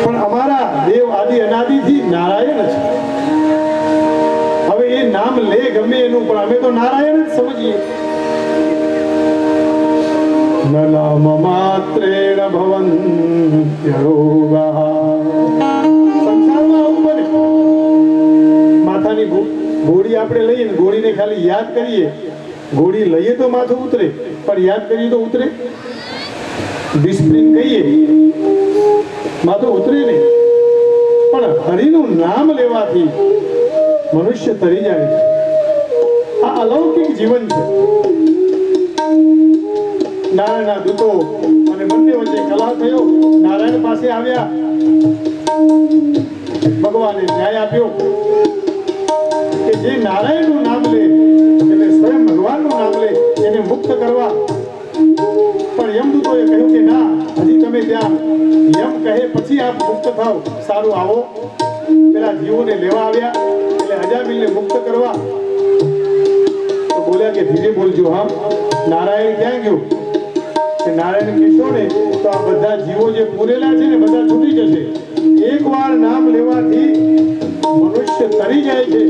પણ અમારા દેવ આદિ અનાદિથી નારાયણ છે. હવે એ નામ લે ગમે એનું, પણ અમે તો નારાયણ જ સમજીએ. न नाम मात्रेण भवन्त्यरोगाः. संसाરમાં આવું બને. માથાની ગોળી આપણે લઈએ ને, ગોળીને ખાલી યાદ કરીએ. ગોળી લઈએ તો માથું ઉતરે, પણ યાદ કરીએ તો ઉતરે. ડિસ્પ્લિન કહીએ માથું ઉતરે નહીં. પણ હરિનું નામ લેવાથી મનુષ્ય તરી જાય છે. આ અલૌકિક જીવન છે. નારાયણના દૂતો અને બંને વચ્ચે કલહ થયો. નારાયણ પાસે આવ્યા. ભગવાને ન્યાય આપ્યો કે જે નારાયણનું નામ લે એટલે સ્વયં ભગવાનનું નામ લે એને મુક્ત કરવા. પણ યમદૂતોએ કહ્યું કે ના, હજી તમે ત્યાં યમ કહે પછી આપ મુક્ત થાવ. સારું આવો. પેલા જીવોને લેવા આવ્યા એટલે અજામિલને મુક્ત કરવા. તો બોલ્યા કે ધીરે બોલજો. હા, નારાયણ ક્યાં ગયો? નારાયણ કહેશો ને તો આ બધા જીવો જે પૂરેલા છે ને બધા છૂટી જશે. એકવાર નામ લેવાથી મનુષ્ય તરી જાય છે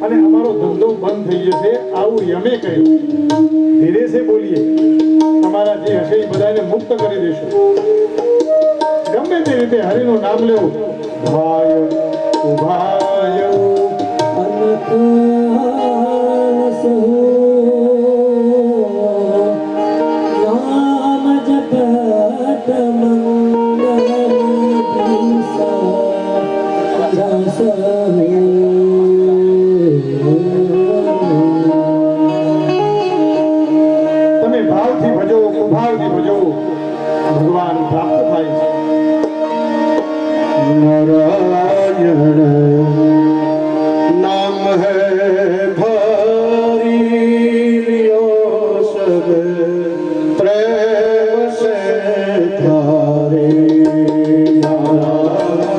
અને અમારો ધંધો બંધ થઈ જશે. આવું યમે કહ્યું. ધીરે સે બોલીએ, તમારા જે હશે એ બધાને મુક્ત કરી દેશો. ગમે તે રીતે હરિનું નામ લેવું. ભાય ઉભાય તમે ભાવથી ભજો, કુભાવથી ભજો, ભગવાન પ્રાપ્ત થાય છે. नारायण नाम है भारी लियो सब प्रेम से धारे. नारायण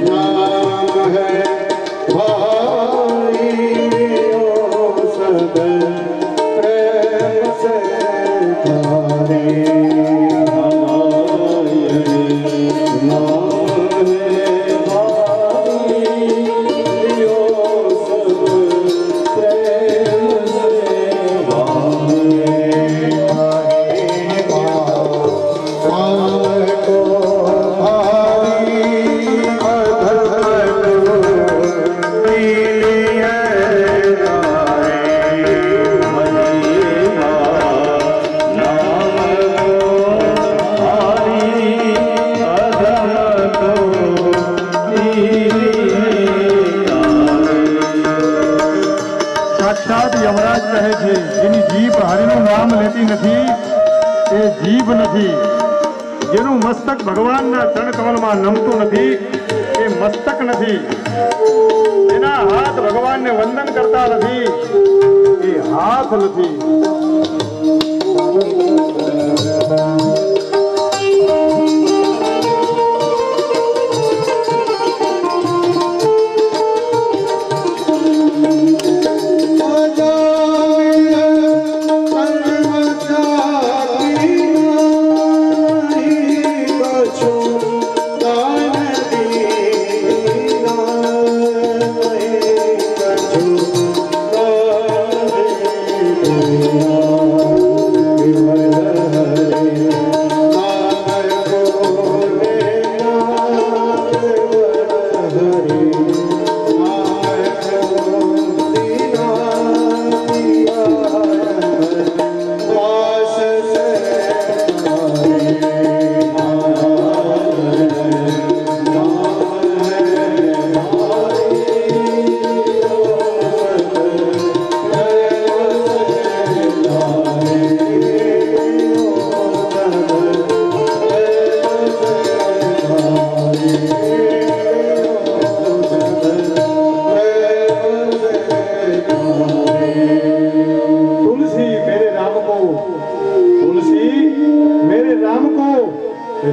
नाम है भारी लियो सब प्रेम से धारे. એ જીભ નથી, જેનું મસ્તક ભગવાનના ચરણ કમલમાં નમતું નથી એ મસ્તક નથી, એના હાથ ભગવાનને વંદન કરતા નથી એ હાથ નથી.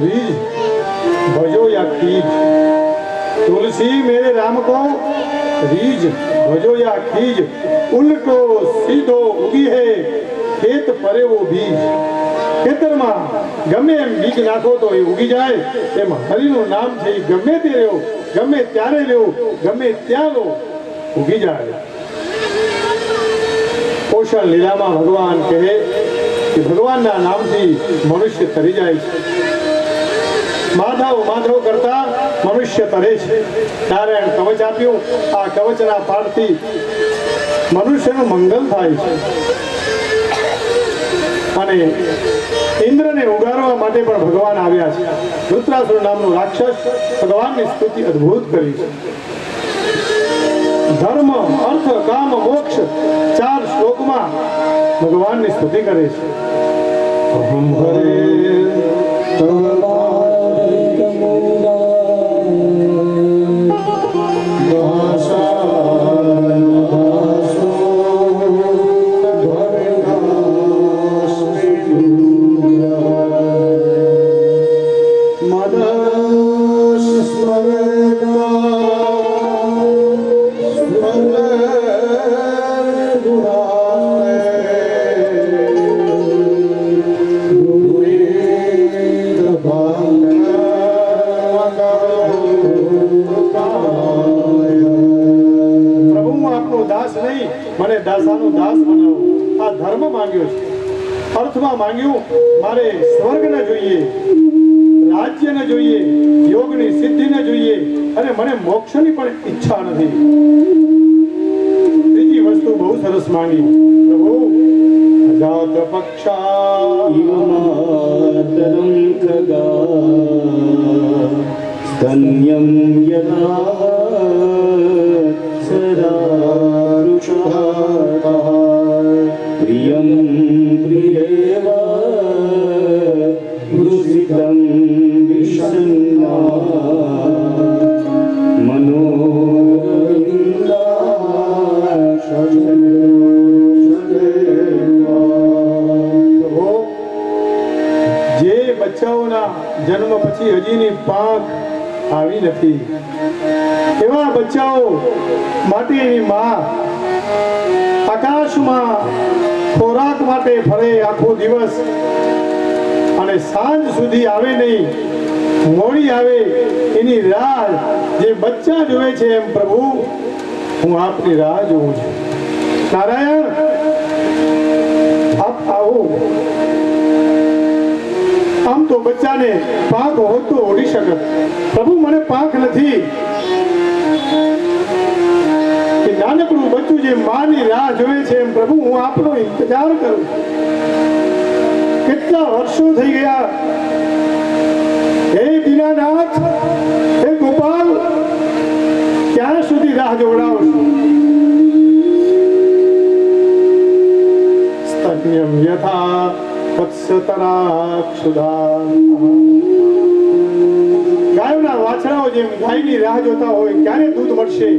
रीझ भजो या खीज, तुलसी मेरे राम को रीझ भजो या खीज, उल्टो सीधो उगी है खेत परे वो बीज. ખેતરમાં ગમે એમ બીજ નાખો તો એ ઉગી જાય, એમ હરિનું નામ છે એ ગમે તે લેવો, ગમે ત્યારે લેવો, ગમે ત્યાં લો, ઉગી જાય. પોષણ લીલામાં ભગવાન કહે કે ભગવાનના નામથી મનુષ્ય તરી જાય છે. માધવ માધવ કરતા મનુષ્ય તરે છે. નારાયણ કવચ આપ્યું, આ કવચના પાઠથી મનુષ્યનું મંગલ થાય છે. અને ઇન્દ્રને ઉગારવા માટે પણ ભગવાન આવ્યા છે. વૃત્રાસુર નામનું રાક્ષસ ભગવાનની સ્તુતિ અદ્ભુત કરી છે. ધર્મ અર્થ કામ મોક્ષ 4 શ્લોકમાં ભગવાનની સ્તુતિ કરે છે. અહમ હરે મને દાસાનો દાસ બનાવો. આ ધર્મ માંગ્યો છે, અર્થમાં માંગ્યું મારે સ્વર્ગ ન જોઈએ, રાજ્ય ન જોઈએ, યોગની સિદ્ધિ ન જોઈએ, અને મને મોક્ષની પણ ઈચ્છા નથી. ત્રીજી વસ્તુ બહુ સરસ માંગી, પ્રભુ અજાત પક્ષા માતરં ખગા સ્તન્યં યદા પ્રિયં પ્રિયેવ વૃષિતં વિષન્ના જે બચ્ચાઓના જન્મ પછી હજીની પાંખ આવી નથી, એવા બચ્ચાઓ માટે એની માં આકાશમાં ખોરાક માટે ફરે આખો દિવસ, અને સાંજ સુધી આવે નહીં, મોડી આવે, એની રાહ જે બચ્ચા જોવે છે, એમ પ્રભુ હું આપની રાહ જોઉં છું. નારાયણ આપ આવો. આમ તો બચ્ચાને પાંખ હોત તો ઓડી શકત, પ્રભુ મને પાંખ નથી. કે નાનકડું બચ્ચું જે માની રાહ જોવે છે, એમ પ્રભુ હું આપનો ઇંતજાર કરું. કેટલા વર્ષો થઈ ગયા. હે દીનાનાથ, હે ગોપાલ, ક્યાં સુધી રાહ જોવડાવશો? સ્તન્યમ યથા વત્સ સતરાક્ષુધા ગાયોના વાછડાઓ જેમ ગાયની રાહ જોતા હોય ક્યારે દૂધ મળશે.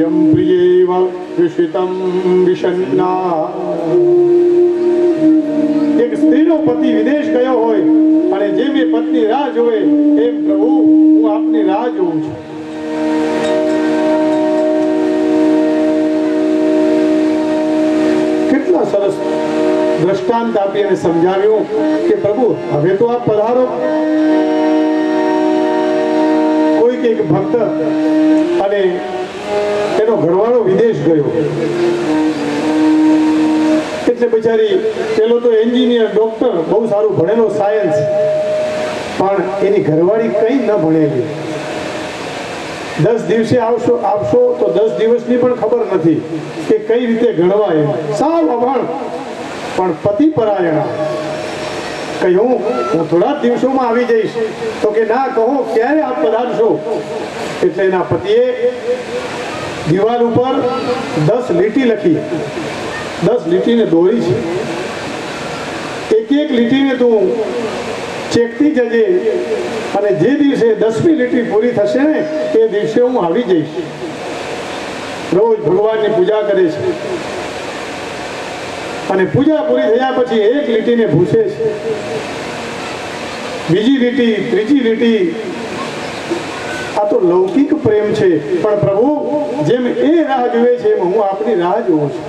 યમ પ્રિયેવ વિષિતમ વિષન્ના એક સ્ત્રીનો પતિ વિદેશ ગયો હોય અને જેમ એ પત્ની રાહ જોવે એમ પ્રભુ હું આપની રાહ જોઉં છું. કેટલા સરસ દ્રષ્ટાંત આપી અને સમજાવ્યું કે પ્રભુ હવે તો આપ પધારો. કોઈક એક ભક્ત અને એનો ઘરવાળો વિદેશ ગયો એટલે બિચારી પેલો તો એન્જિનિયર ડોક્ટર બહુ સારું ભણેલો સાયન્સ પણ એની ઘરવાળી કંઈ ન ભણેલી. 10 દિવસે આપશો તો 10 દિવસની પણ ખબર નથી કે કઈ રીતે ગણવા એમ. સાવ અભણ પણ પતિ પરાયણા. કહ્યું હું થોડા દિવસોમાં આવી જઈશ તો કે ના કહો ક્યારે આપ પધારશો. એટલે એના પતિએ દિવાલ ઉપર 10 લીટી લખી, 10 લીટીને દોરી છે. એક એક લીટીને તું ચેકતી જજે અને જે દિવસે 10મી લીટી પૂરી થશે ને એ દિવસે હું આવી જઈશ. રોજ ભગવાનની પૂજા કરે છે અને પૂજા પૂરી થયા પછી એક લીટીને ભૂસે છે, બીજી લીટી, ત્રીજી લીટી. આ તો લૌકિક પ્રેમ છે પણ પ્રભુ જેમ એ રાહ જુએ છે એમ હું આપની રાહ જોઉં છું.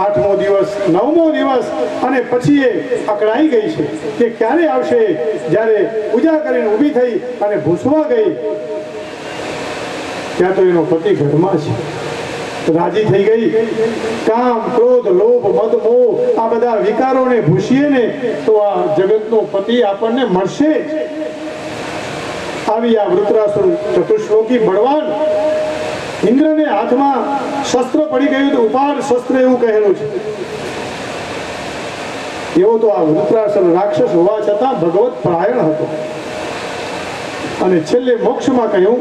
8મો દિવસ, 9મો દિવસ અને પછી એ અકળાઈ ગઈ છે કે ક્યારે આવશે. જ્યારે પૂજા કરીને ઊભી થઈ અને ભૂસવા ગઈ ત્યાં તો એનો પતિ ઘરમાં છે. રાજી થઈ ગઈ. કામ, ક્રોધ, લોભ, મદ, મોહ આ બધા વિકારોને ભૂસીએ ને તો આ જગતનો પતિ આપણને મળશે જ. આવી આ વૃત્રાસુર ચતુશ્લોકી બળવાન ઇન્દ્રને હાથમાં શસ્ત્ર પડી ગયું તો ઉપાડ શસ્ત્ર એવું કહેલું છે. એવો તો આ વૃત્રાસુર રાક્ષસ હોવા છતાં ભગવત પરાયણ હતો અને છેલ્લે મોક્ષમાં કહ્યું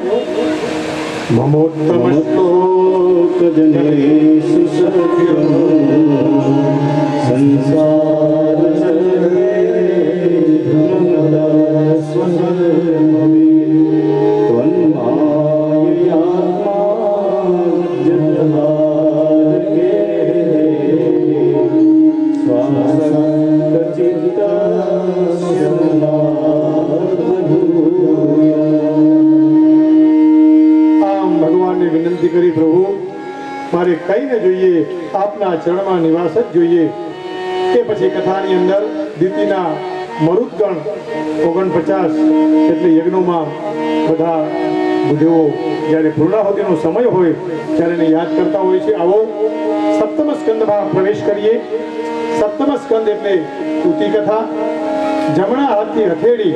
મમોત્તમ શ્લોક જનેષુ સખ્યમ સંસાર કરી પ્રભુ મારે કઈ ન જોઈએ, આપના ચરણમાં નિવાસ જ જોઈએ. તે પછી કથાની અંદર દીતિના મરુદગણ 49 એટલે યજ્ઞોમાં બધા બુદ્ધિઓ જ્યારે પૂર્ણાહુતિનો સમય હોય ત્યારે એને યાદ કરતા હોય છે. આવો સપ્તમ સ્કંદમાં પ્રવેશ કરીએ. સપ્તમ સ્કંદ એટલે સ્તુતિ કથા. જમણા હાથની હથેળી,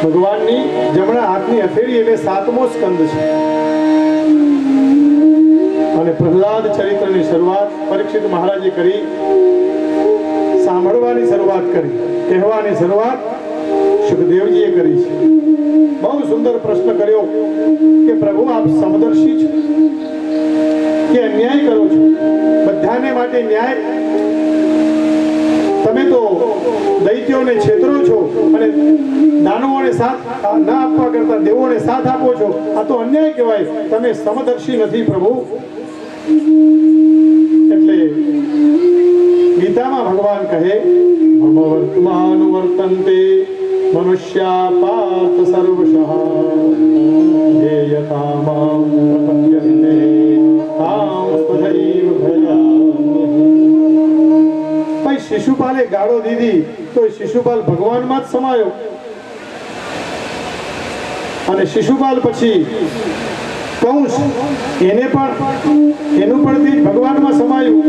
ભગવાનની જમણા હાથની હથેળી એટલે 7મો સ્કંદ છે. અને પ્રહલાદ ચરિત્રની શરૂઆત પરીક્ષિત મહારાજે કરી. સાંભળવાની શરૂઆત કરી, કહેવાની શરૂઆત સુખદેવજીએ કરી છે. બહુ સુંદર પ્રશ્ન કર્યો કે પ્રભુ આપ સમદર્શી છો કે અન્યાય કરો છો? બધાને માટે ન્યાય. તમે તો દૈત્યોને છેતરો છો અને દાનવોને સાથ ના આપવા કરતા દેવોને સાથ આપો છો. આ તો અન્યાય કહેવાય. તમે સમદર્શી નથી પ્રભુ. એટલે ગીતામાં ભગવાન કહે મમ વર્તમાન વર્તન્તે મનુષ્યા પાર્થ સર્વશઃ ये यथा मां प्रपद्यन्ते तां तथैव भजाम्यहम्. ભાઈ શિશુપાલે ગાળો દીધી તો શિશુપાલ ભગવાનમાં જ સમાયો અને શિશુપાલ પછી કંસ એનું પણ તેજ ભગવાનમાં સમાયું.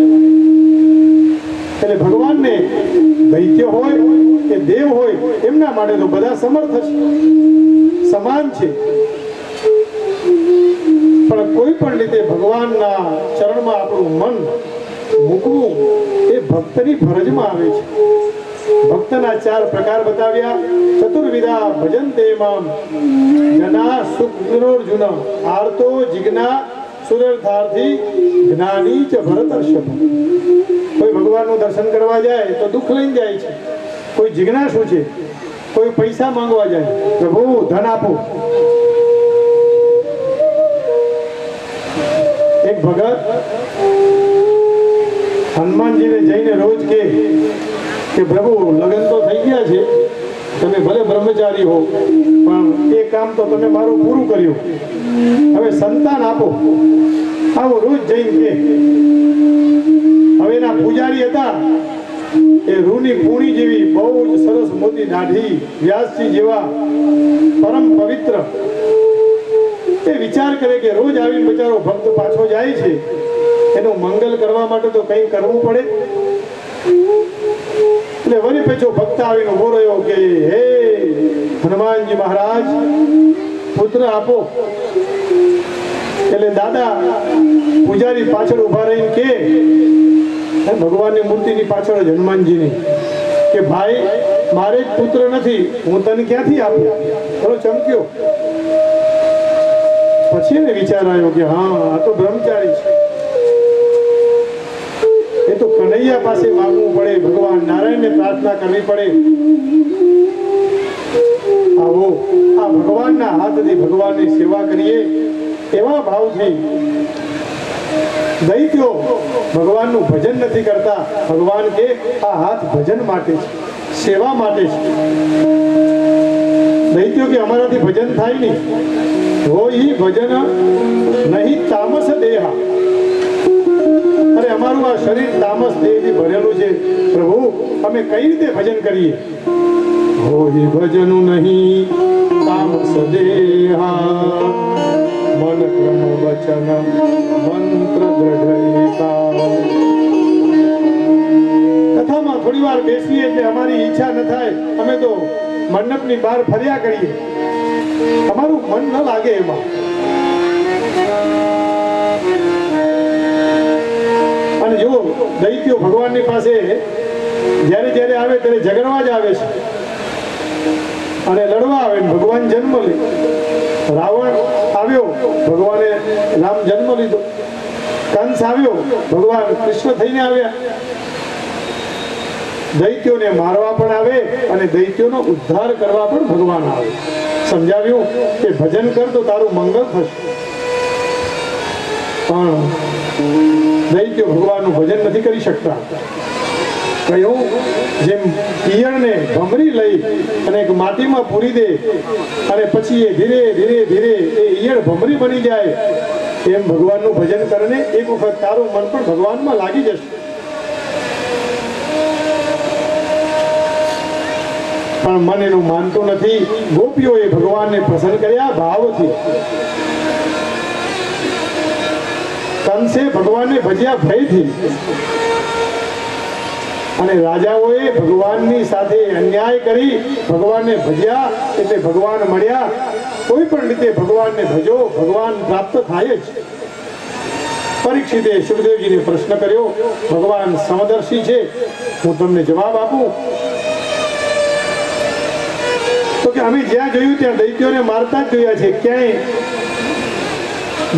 એટલે ભગવાનને દૈત્ય હોય કે દેવ હોય એમના માટે તો બધા સમર્થ છે, સમાન છે. પણ કોઈ પણ રીતે ભગવાનના ચરણમાં આપણું મન મૂકવું એ ભક્તની ફરજમાં આવે છે. ભક્તના 4 પ્રકાર બતાવ્યા. ચતુર્વિધા ભજન્તે મામ જના સુખનોર્જુન આર્તો જિજ્ઞા સુરેર્થાર્થી જ્ઞાની ચ ભરતર્ષભ. કોઈ ભગવાનનું દર્શન કરવા જાય તો દુઃખ લઈને જાય છે, કોઈ જિજ્ઞાસુ છે, કોઈ પૈસા માંગવા જાય, પ્રભુ ધન આપો. એક ભગત હનુમાનજીને જઈને રોજ કે પ્રભુ લગ્ન તો થઈ ગયા છે, તમે ભલે બ્રહ્મચારી હો પણ એ કામ તો તમે મારું પૂરું કર્યું, હવે સંતાન આપો. આવો રોજ જઈને કે. હવે એના પૂજારી હતા એ રૂની પૂણી જેવી બહુ જ સરસ મોટી દાઢી, વ્યાસજી જેવા પરમ પવિત્ર. એ વિચાર કરે કે રોજ આવીને બચારો ભક્ત પાછો જાય છે, એનું મંગલ કરવા માટે તો કંઈ કરવું પડે. એટલે વળી પેચો ભક્ત આવીને ઉભો રહ્યો કે હે હનુમાનજી મહારાજ પુત્ર આપો. એટલે દાદા પૂજારી પાછળ ઉભા રહીને કે ભગવાનની મૂર્તિની પાછળ જ હનુમાનજીની કે ભાઈ મારે જ પુત્ર નથી, હું તને ક્યાંથી આપું. થોડો ચમક્યો. પછી એને વિચાર આવ્યો કે હા આ તો બ્રહ્મચારી છે, એ તો કનૈયા પાસે માંગવું પડે, ભગવાન નારાયણને પ્રાર્થના કરવી પડે. આવો આ ભગવાનના હાથથી ભગવાનની સેવા કરીએ એવા ભાવથી. દૈત્યો ભગવાનનું ભજન નથી કરતા. ભગવાન કે આ હાથ ભજન માટે છે, સેવા માટે છે. દૈત્યો કે અમારાથી ભજન થાય નહીં. હોય ભજન નહીં તામસ દેહા. અરે અમારું આ શરીર તામસ દેહથી ભરેલું છે પ્રભુ, અમે કઈ રીતે ભજન કરીએ. હોય ભજન નહીં તામસ દેહા, મન ક્રમ વચન મંત્ર દ્રઢયતા. કથામાં થોડી વાર બેસીએ એટલે અમારી ઈચ્છા ન થાય, અમે તો મંડપની બહાર ફર્યા કરીએ, અમારું મન ન લાગે એમાં. અને જો દૈત્યો ભગવાનની પાસે જ્યારે જ્યારે આવે ત્યારે ઝઘડવા જ આવે છે અને લડવા આવે. ભગવાન જન્મ લે. રાવણ આવ્યો, ભગવાને રામ જન્મ લીધો. કંસ આવ્યો, ભગવાન કૃષ્ણ થઈને આવ્યા. દૈત્યોને મારવા પણ આવે અને દૈત્યોનો ઉદ્ધાર કરવા પણ ભગવાન આવે. સમજાવ્યું કે ભજન કર તો તારું મંગળ થશે. પણ દૈત્યો ભગવાનનું ભજન નથી કરી શકતા. કહ્યું જેમ ઈયળને ભમરી લઈ અને એક માટીમાં પૂરી દે અને પછી એ ધીરે ધીરે ધીરે એ ઈયળ ભમરી બની જાય, એમ ભગવાનનું ભજન કરીને એક વખત તારું મન પણ ભગવાનમાં લાગી જશે. પણ મન એનું માનતું નથી. ગોપીઓએ ભગવાનને પ્રસન્ન કર્યા ભાવથી. કંસે ભગવાનને ભજ્યા ભયથી. અને રાજાઓએ ભગવાનની સાથે અન્યાય કરી ભગવાનને ભજ્યા એટલે ભગવાન મળ્યા. કોઈ પણ રીતે ભગવાનને ભજો, ભગવાન પ્રાપ્ત થાય જ. પરીક્ષિતે સુખદેવજીને પ્રશ્ન કર્યો, ભગવાન સમદર્શી છે, હું તમને જવાબ આપું. તો કે અમે જ્યાં જોયું ત્યાં દૈત્યોને મારતા જ જોયા છે, ક્યાંય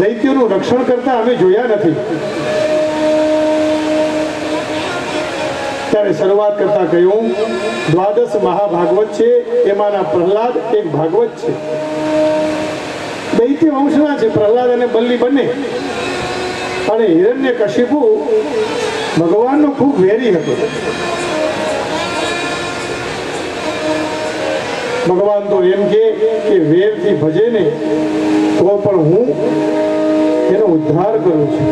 દૈત્યોનું રક્ષણ કરતા અમે જોયા નથી. ત્યારે શરૂઆત કરતા કહ્યું દ્વાદશ મહાભાગવત છે, એમાંના પ્રહલાદ એક ભાગવત છે. દૈત્ય વંશના છે પ્રહલાદ અને બલ્લી બંને. અને હિરણ્યકશિપુ ભગવાનનો ખૂબ વેરી હતો. ભગવાન તો એમ કે વેરથી ભજે ને તો પણ હું એનો ઉદ્ધાર કરું છું.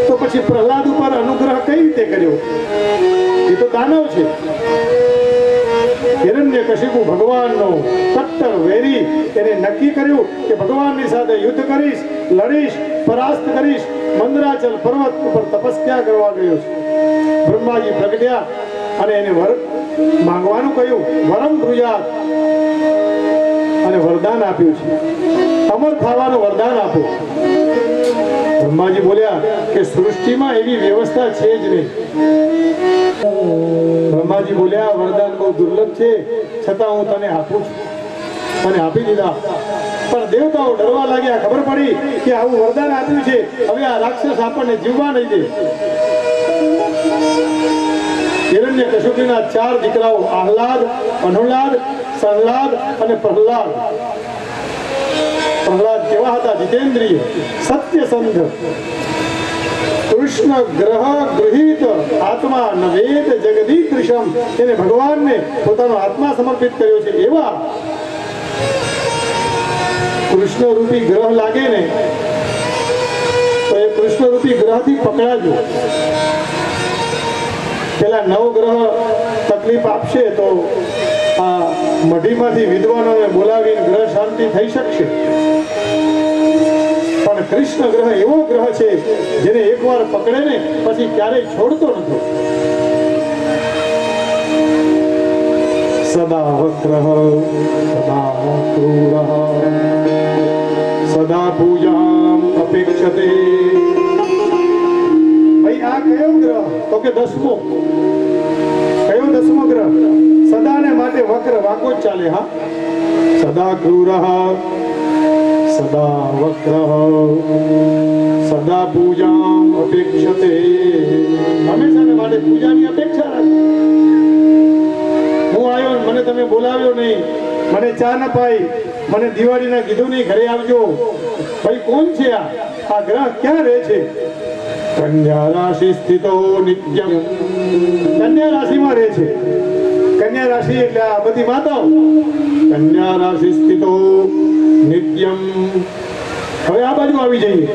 તો પછી પ્રહલાદ ઉપર અનુગ્રહ કઈ રીતે કર્યો? એ તો દાનવ છે. હિરણ્યકશિપુ ભગવાનનો કટ્ટર વેરી. એને નક્કી કર્યું કે ભગવાનની સાથે યુદ્ધ કરીશ, લડીશ, પરાસ્ત કરીશ. મંદરાચલ પર્વત ઉપર તપસ્યા કરવા ગયો છે. બ્રહ્માજી પ્રગટ્યા અને એને વર માંગવાનું કહ્યું, વરમ ભ્રુજાત, અને વરદાન આપ્યું છે, અમર થવાનું વરદાન આપો. બ્રહ્માજી બોલ્યા કે સૃષ્ટિમાં એવી વ્યવસ્થા છે જ નહીં. બ્રહ્માજી બોલ્યા વરદાન બહુ દુર્લભ છે, છતાં હું તને આપું છું. અને આપી દીધા. પણ દેવતાઓ ડરવા લાગ્યા. ખબર પડી કે આવું વરદાન આપ્યું છે, હવે આ રાક્ષસ આપણને જીવવા નહીં દે. હિરણ્યકશિપુના 4 દીકરાઓ આહલાદ, અનુલાદ, સંલાદ અને પ્રહલાદ. પ્રહલાદ કેવા હતા? જીતેન્દ્રિય, સત્યસંધ, કૃષ્ણ ગ્રહ ગૃહિત આત્મા નવેદ જગદીદૃશમ. એને ભગવાનને પોતાનો આત્મા સમર્પિત કર્યો છે. એવા કૃષ્ણ રૂપી ગ્રહ લાગે ને તો એ કૃષ્ણ રૂપી ગ્રહથી પકડાજો. પેલા 9 ગ્રહ તકલીફ આપશે તો આ મઢીમાંથી વિદ્વાનોને બોલાવીને ગ્રહ શાંતિ થઈ શકશે. પણ કૃષ્ણ ગ્રહ એવો ગ્રહ છે જેને એકવાર પકડે ને પછી ક્યારેય છોડતો નથી. સદા વક્રઃ સદા ક્રૂરઃ સદા પૂજામ અપેક્ષતે. ભાઈ આ કયો ગ્રહ? તો કે 10મો. કયો 10મો ગ્રહ? સદાને માટે વક્ર, વાંકો જ ચાલે. હા, સદા ક્રૂરઃ સદા વક્રઃ સદા પૂજામ અપેક્ષતે. હંમેશાને માટે પૂજાની અપેક્ષા રાખે. હું આવ્યો મને તમે બોલાવ્યો નહીં, મને ચા ન પાઈ, મને દિવાળીના કીધું નહીં ઘરે આવજો. ભાઈ કોણ છે આ ગ્રહ ક્યાં રહે છે? કન્યા રાશિ સ્થિતો નિત્યમ. કન્યા રાશિમાં રહે છે. કન્યા રાશિ એટલે આ બધી માતાઓ. કન્યા રાશિ સ્થિતો નિત્યમ. હવે આ બાજુ આવી જઈએ.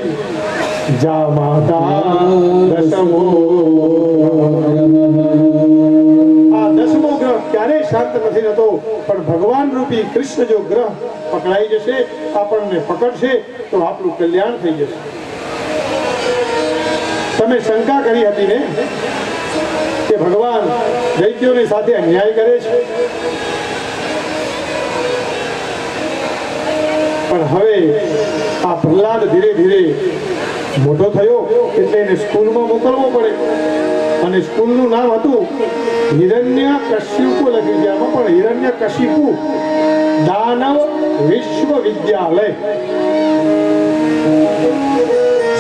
જા માતા દશમો. આ 10મો ગ્રહ ક્યારેય શાંત નથી રહેતો, પણ ભગવાન રૂપી કૃષ્ણ જો ગ્રહ પકડાઈ જશે, આપણને પકડશે તો આપણું કલ્યાણ થઈ જશે. તમે શંકા કરી હતી ને કે ભગવાન દૈત્યોની સાથે અન્યાય કરે છે, પણ હવે આ પ્રહલાદ ધીરે ધીરે મોટો થયો એટલે એને સ્કૂલમાં મોકલવો પડે. અને સ્કૂલનું નામ હતું હિરણ્યકશિપુ લખ્યું છે આમાં, પણ હિરણ્યકશિપુ દાનવ વિશ્વવિદ્યાલય.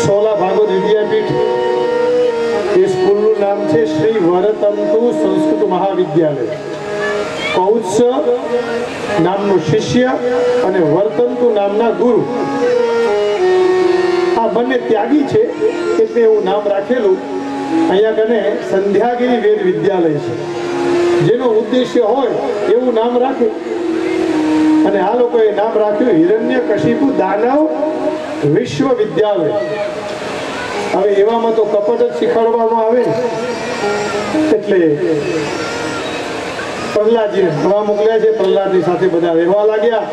16 ભાગવત વિદ્યાપીઠ. એ સ્કૂલનું નામ છે શ્રી વરતંતુ સંસ્કૃત મહાવિદ્યાલય. કૌત્સ નામનો શિષ્ય અને વર્તંતુ નામના ગુરુ, આ બંને ત્યાગી છે એટલે એવું નામ રાખેલું. અહીંયા કને સંધ્યાગીરી વેદ વિદ્યાલય છે. જેનો ઉદ્દેશ્ય હોય એવું નામ રાખે. અને આ લોકોએ નામ રાખ્યું હિરણ્યકશિપુ દાનવ વિશ્વવિદ્યાલય. હવે એવામાં તો કપટ જ શીખવાડવામાં આવે ને, એટલે પ્રહલાદજીને ભણવા મોકલ્યા છે. પ્રહલાદની સાથે બધા રહેવા લાગ્યા.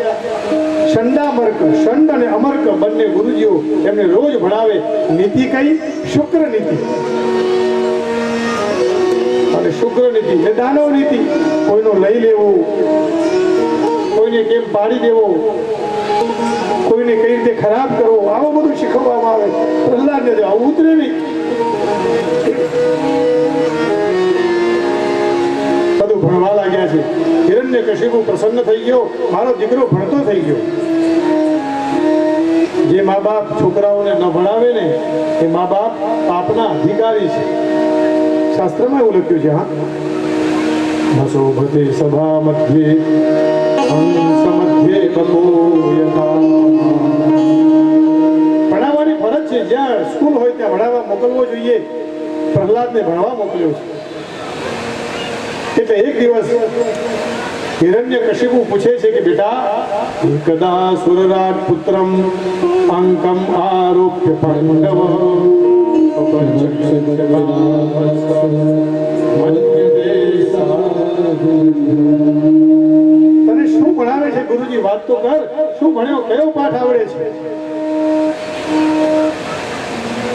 શંડામર્ક, શંડ અને અમર્ક બંને ગુરુજીઓ એમને રોજ ભણાવે. નીતિ કઈ? શુક્ર નીતિ. અને શુક્ર નીતિ એટલે દાનવ નીતિ. કોઈનો લઈ લેવું, કોઈને કેમ પાડી દેવો, કોઈને કઈ રીતે ખરાબ કરવો, આવું બધું શીખવવામાં આવે. પ્રહલાદને આવું ઉતરે નહીં. બધું ભણવા લાગ્યા છે. હિરણ્યકશિપુ પ્રસન્ન થઈ ગયો, મારો દીકરો ભણતો થઈ ગયો. જે મા બાપ છોકરાઓને ન ભણાવે ને એ મા બાપ પાપના અધિકારી છે. શાસ્ત્રમાં એવું લખ્યું છે. હા, નશોભતે સભા મધ્યે હંસ મધ્યે કપોયથા. ભણાવવાની ફરજ છે. જ્યાં સ્કૂલ હોય ત્યાં ભણાવવા મોકલવો જોઈએ. પ્રહલાદને ભણવા મોકલ્યો છે. એટલે એક દિવસ હિરણ્યકશિપુ પૂછે છે કે બેટા, એકદા સુરરાજ પુત્રમ અંકમ આરોપ્ય પાંડવ તને શું ભણાવે છે ગુરુજી? વાત તો કર. શું ભણ્યો? કયો પાઠ આવડે છે?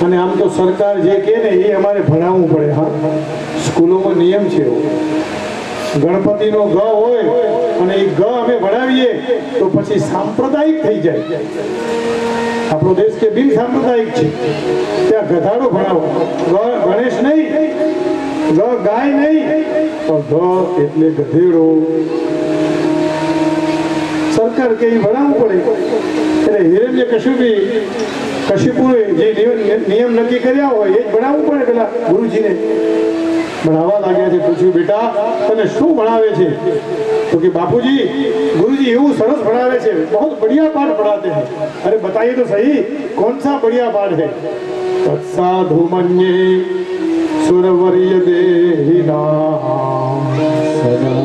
અને આમ તો સરકાર જે કહે ને એ અમારે ભણાવવું પડે. હા, સ્કૂલોમાં નિયમ છે એવો. ગણપતિનો ગ હોય અને એ ગ અમે ભણાવીએ તો પછી સાંપ્રદાયિક થઈ જાય. આપણો દેશ કે બિન સાંપ્રદાયિક છે. ત્યાં ગધાડો ભણાવો. ગણેશ નહીં, ગાય નહીં, તો ગ એટલે ગધેડો. સરકાર કે ભણાવવું પડે. એટલે હિરણ્ય કશિપુએ જે નિયમ નક્કી કર્યા હોય એ જ ભણાવવું પડે પેલા ગુરુજીને. ભણાવવા લાગ્યા છે. પૂછ્યું, બેટા તને શું ભણાવે છે? તો કે બાપूजी गुरुजी એવું સરસ ભણાવે છે, बहुत बढ़िया पाठ पढ़ाते हैं. अरे बताइए तो सही कौन सा बढ़िया पाठ है? तत्साधु मन्ये सुरवर्य देहिना सदा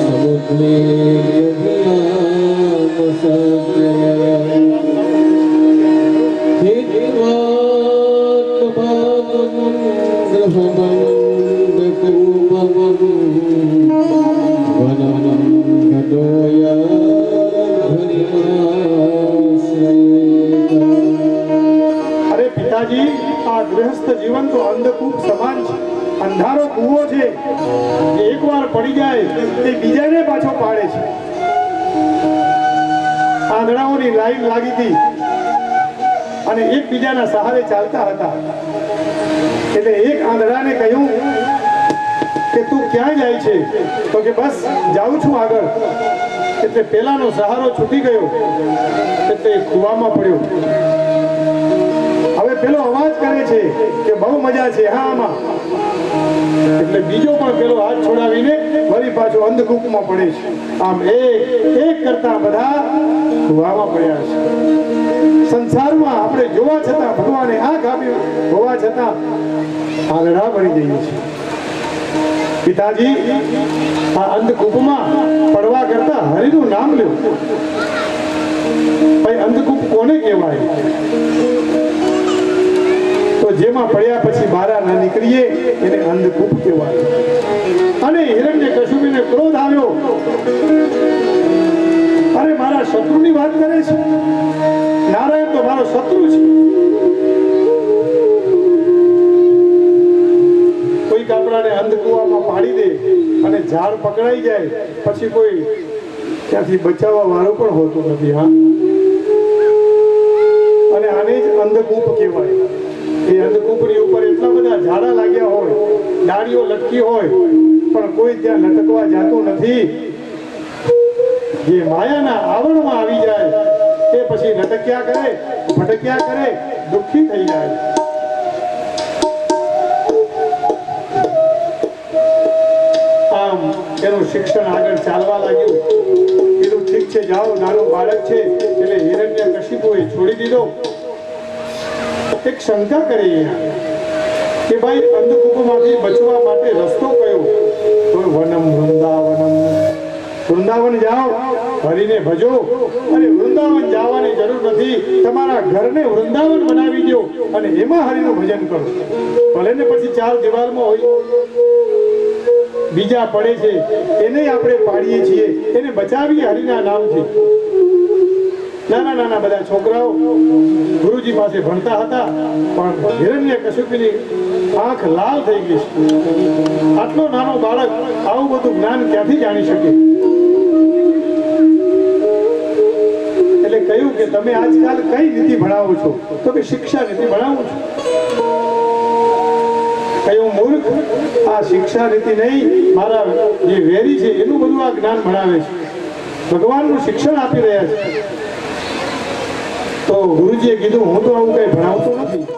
समुद्रे अरे पिताजी आ गृहस्थ जीवन तो अंधकूप સમાન છે. અંધારો કૂવો છે, એકવાર પડી જાય તે બીજાને પાછો પાડે છે. આંધળાઓની લાઈન લાગી હતી અને એકબીજાના સહારે ચાલતા હતા. એટલે એક આંધળાને કહ્યું કે તું ક્યાં જાય છે? તો કે બસ જાઉં છું આગળ. એટલે પેલાનો સહારો છૂટી ગયો એટલે કૂવામાં પડ્યો. હવે પેલો અવાજ કરે છે કે બહુ મજા છે હા આમાં. એટલે બીજો પણ પેલો હાથ છોડાવીને વળી પાછો અંધકૂપમાં પડે છે. આમ એક કરતા બધા કૂવામાં પડ્યા છે. સંસારમાં આપણે જોવા છતાં ભગવાને આંખ આપી હોવા છતાં આંધળા પડી જઈએ છીએ. પિતાજી આ અંધકૂપમાં પડવા કરતા હરિનું નામ લ્યો. ભાઈ અંધકૂપ કોને કહેવાય? તો જેમાં પડ્યા પછી બહાર ન નીકળીએ એને અંધકૂપ કહેવાય. અને હિરણ્યકશિપુને ક્રોધ આવ્યો. અરે મારા શત્રુની વાત કરે છે? નારાયણ તો મારો શત્રુ છે. કોઈક આપણાને અંધકૂવામાં પાડી દે અને ઝાડ પકડાઈ જાય પછી કોઈ ત્યાંથી બચાવવા વાળું પણ હોતું નથી. હા, અને આને જ અંધકૂપ કહેવાય. એ અંધકૂપની ઉપર એટલા બધા ઝાડા લાગ્યા હોય, ડાળીઓ લટકી હોય, પણ કોઈ ત્યાં લટકવા જતું નથી. જે માયાના આવરણમાં આવી જાય તે પછી લટક્યા કરે, ભટક્યા કરે, દુઃખી થઈ જાય. આમ એનું શિક્ષણ આગળ ચાલવા લાગ્યું. કીધું ઠીક છે જાઓ, નાનું બાળક છે. એટલે હિરણ્યકશિપુએ છોડી દીધો. એક શંકા કરી કે ભાઈ અંધકૂપમાંથી બચવા માટે રસ્તો કયો? તો વનમ વૃંદાવનમ. વૃંદાવન જાઓ, હરિને ભજો. અને વૃંદાવન જવાની જરૂર નથી, તમારા ઘરને વૃંદાવન બનાવી દો અને એમાં હરિનું ભજન કરો. ભલે ને પછી ચાર દિવાલમાં હોય. બીજા પડે છે એને આપણે પાડીએ છીએ, એને બચાવીએ હરિના નામથી. નાના નાના બધા છોકરાઓ ગુરુજી પાસે ભણતા હતા, પણ હિરણ્યકશિપુની આંખ લાલ થઈ ગઈ છે. આટલો નાનો બાળક આવું બધું જ્ઞાન ક્યાંથી જાણી શકે? એટલે કહ્યું કે તમે આજકાલ કઈ નીતિ ભણાવો છો? તો કે શિક્ષા નીતિ ભણાવું છું. કયું મૂર્ખ, આ શિક્ષા નીતિ નહીં, મારા જે વેરી છે એનું બધું આ જ્ઞાન ભણાવે છે. ભગવાનનું શિક્ષણ આપી રહ્યા છે. તો ગુરુજીએ કીધું હું તો આવું કઈ ભણાવતો નથી.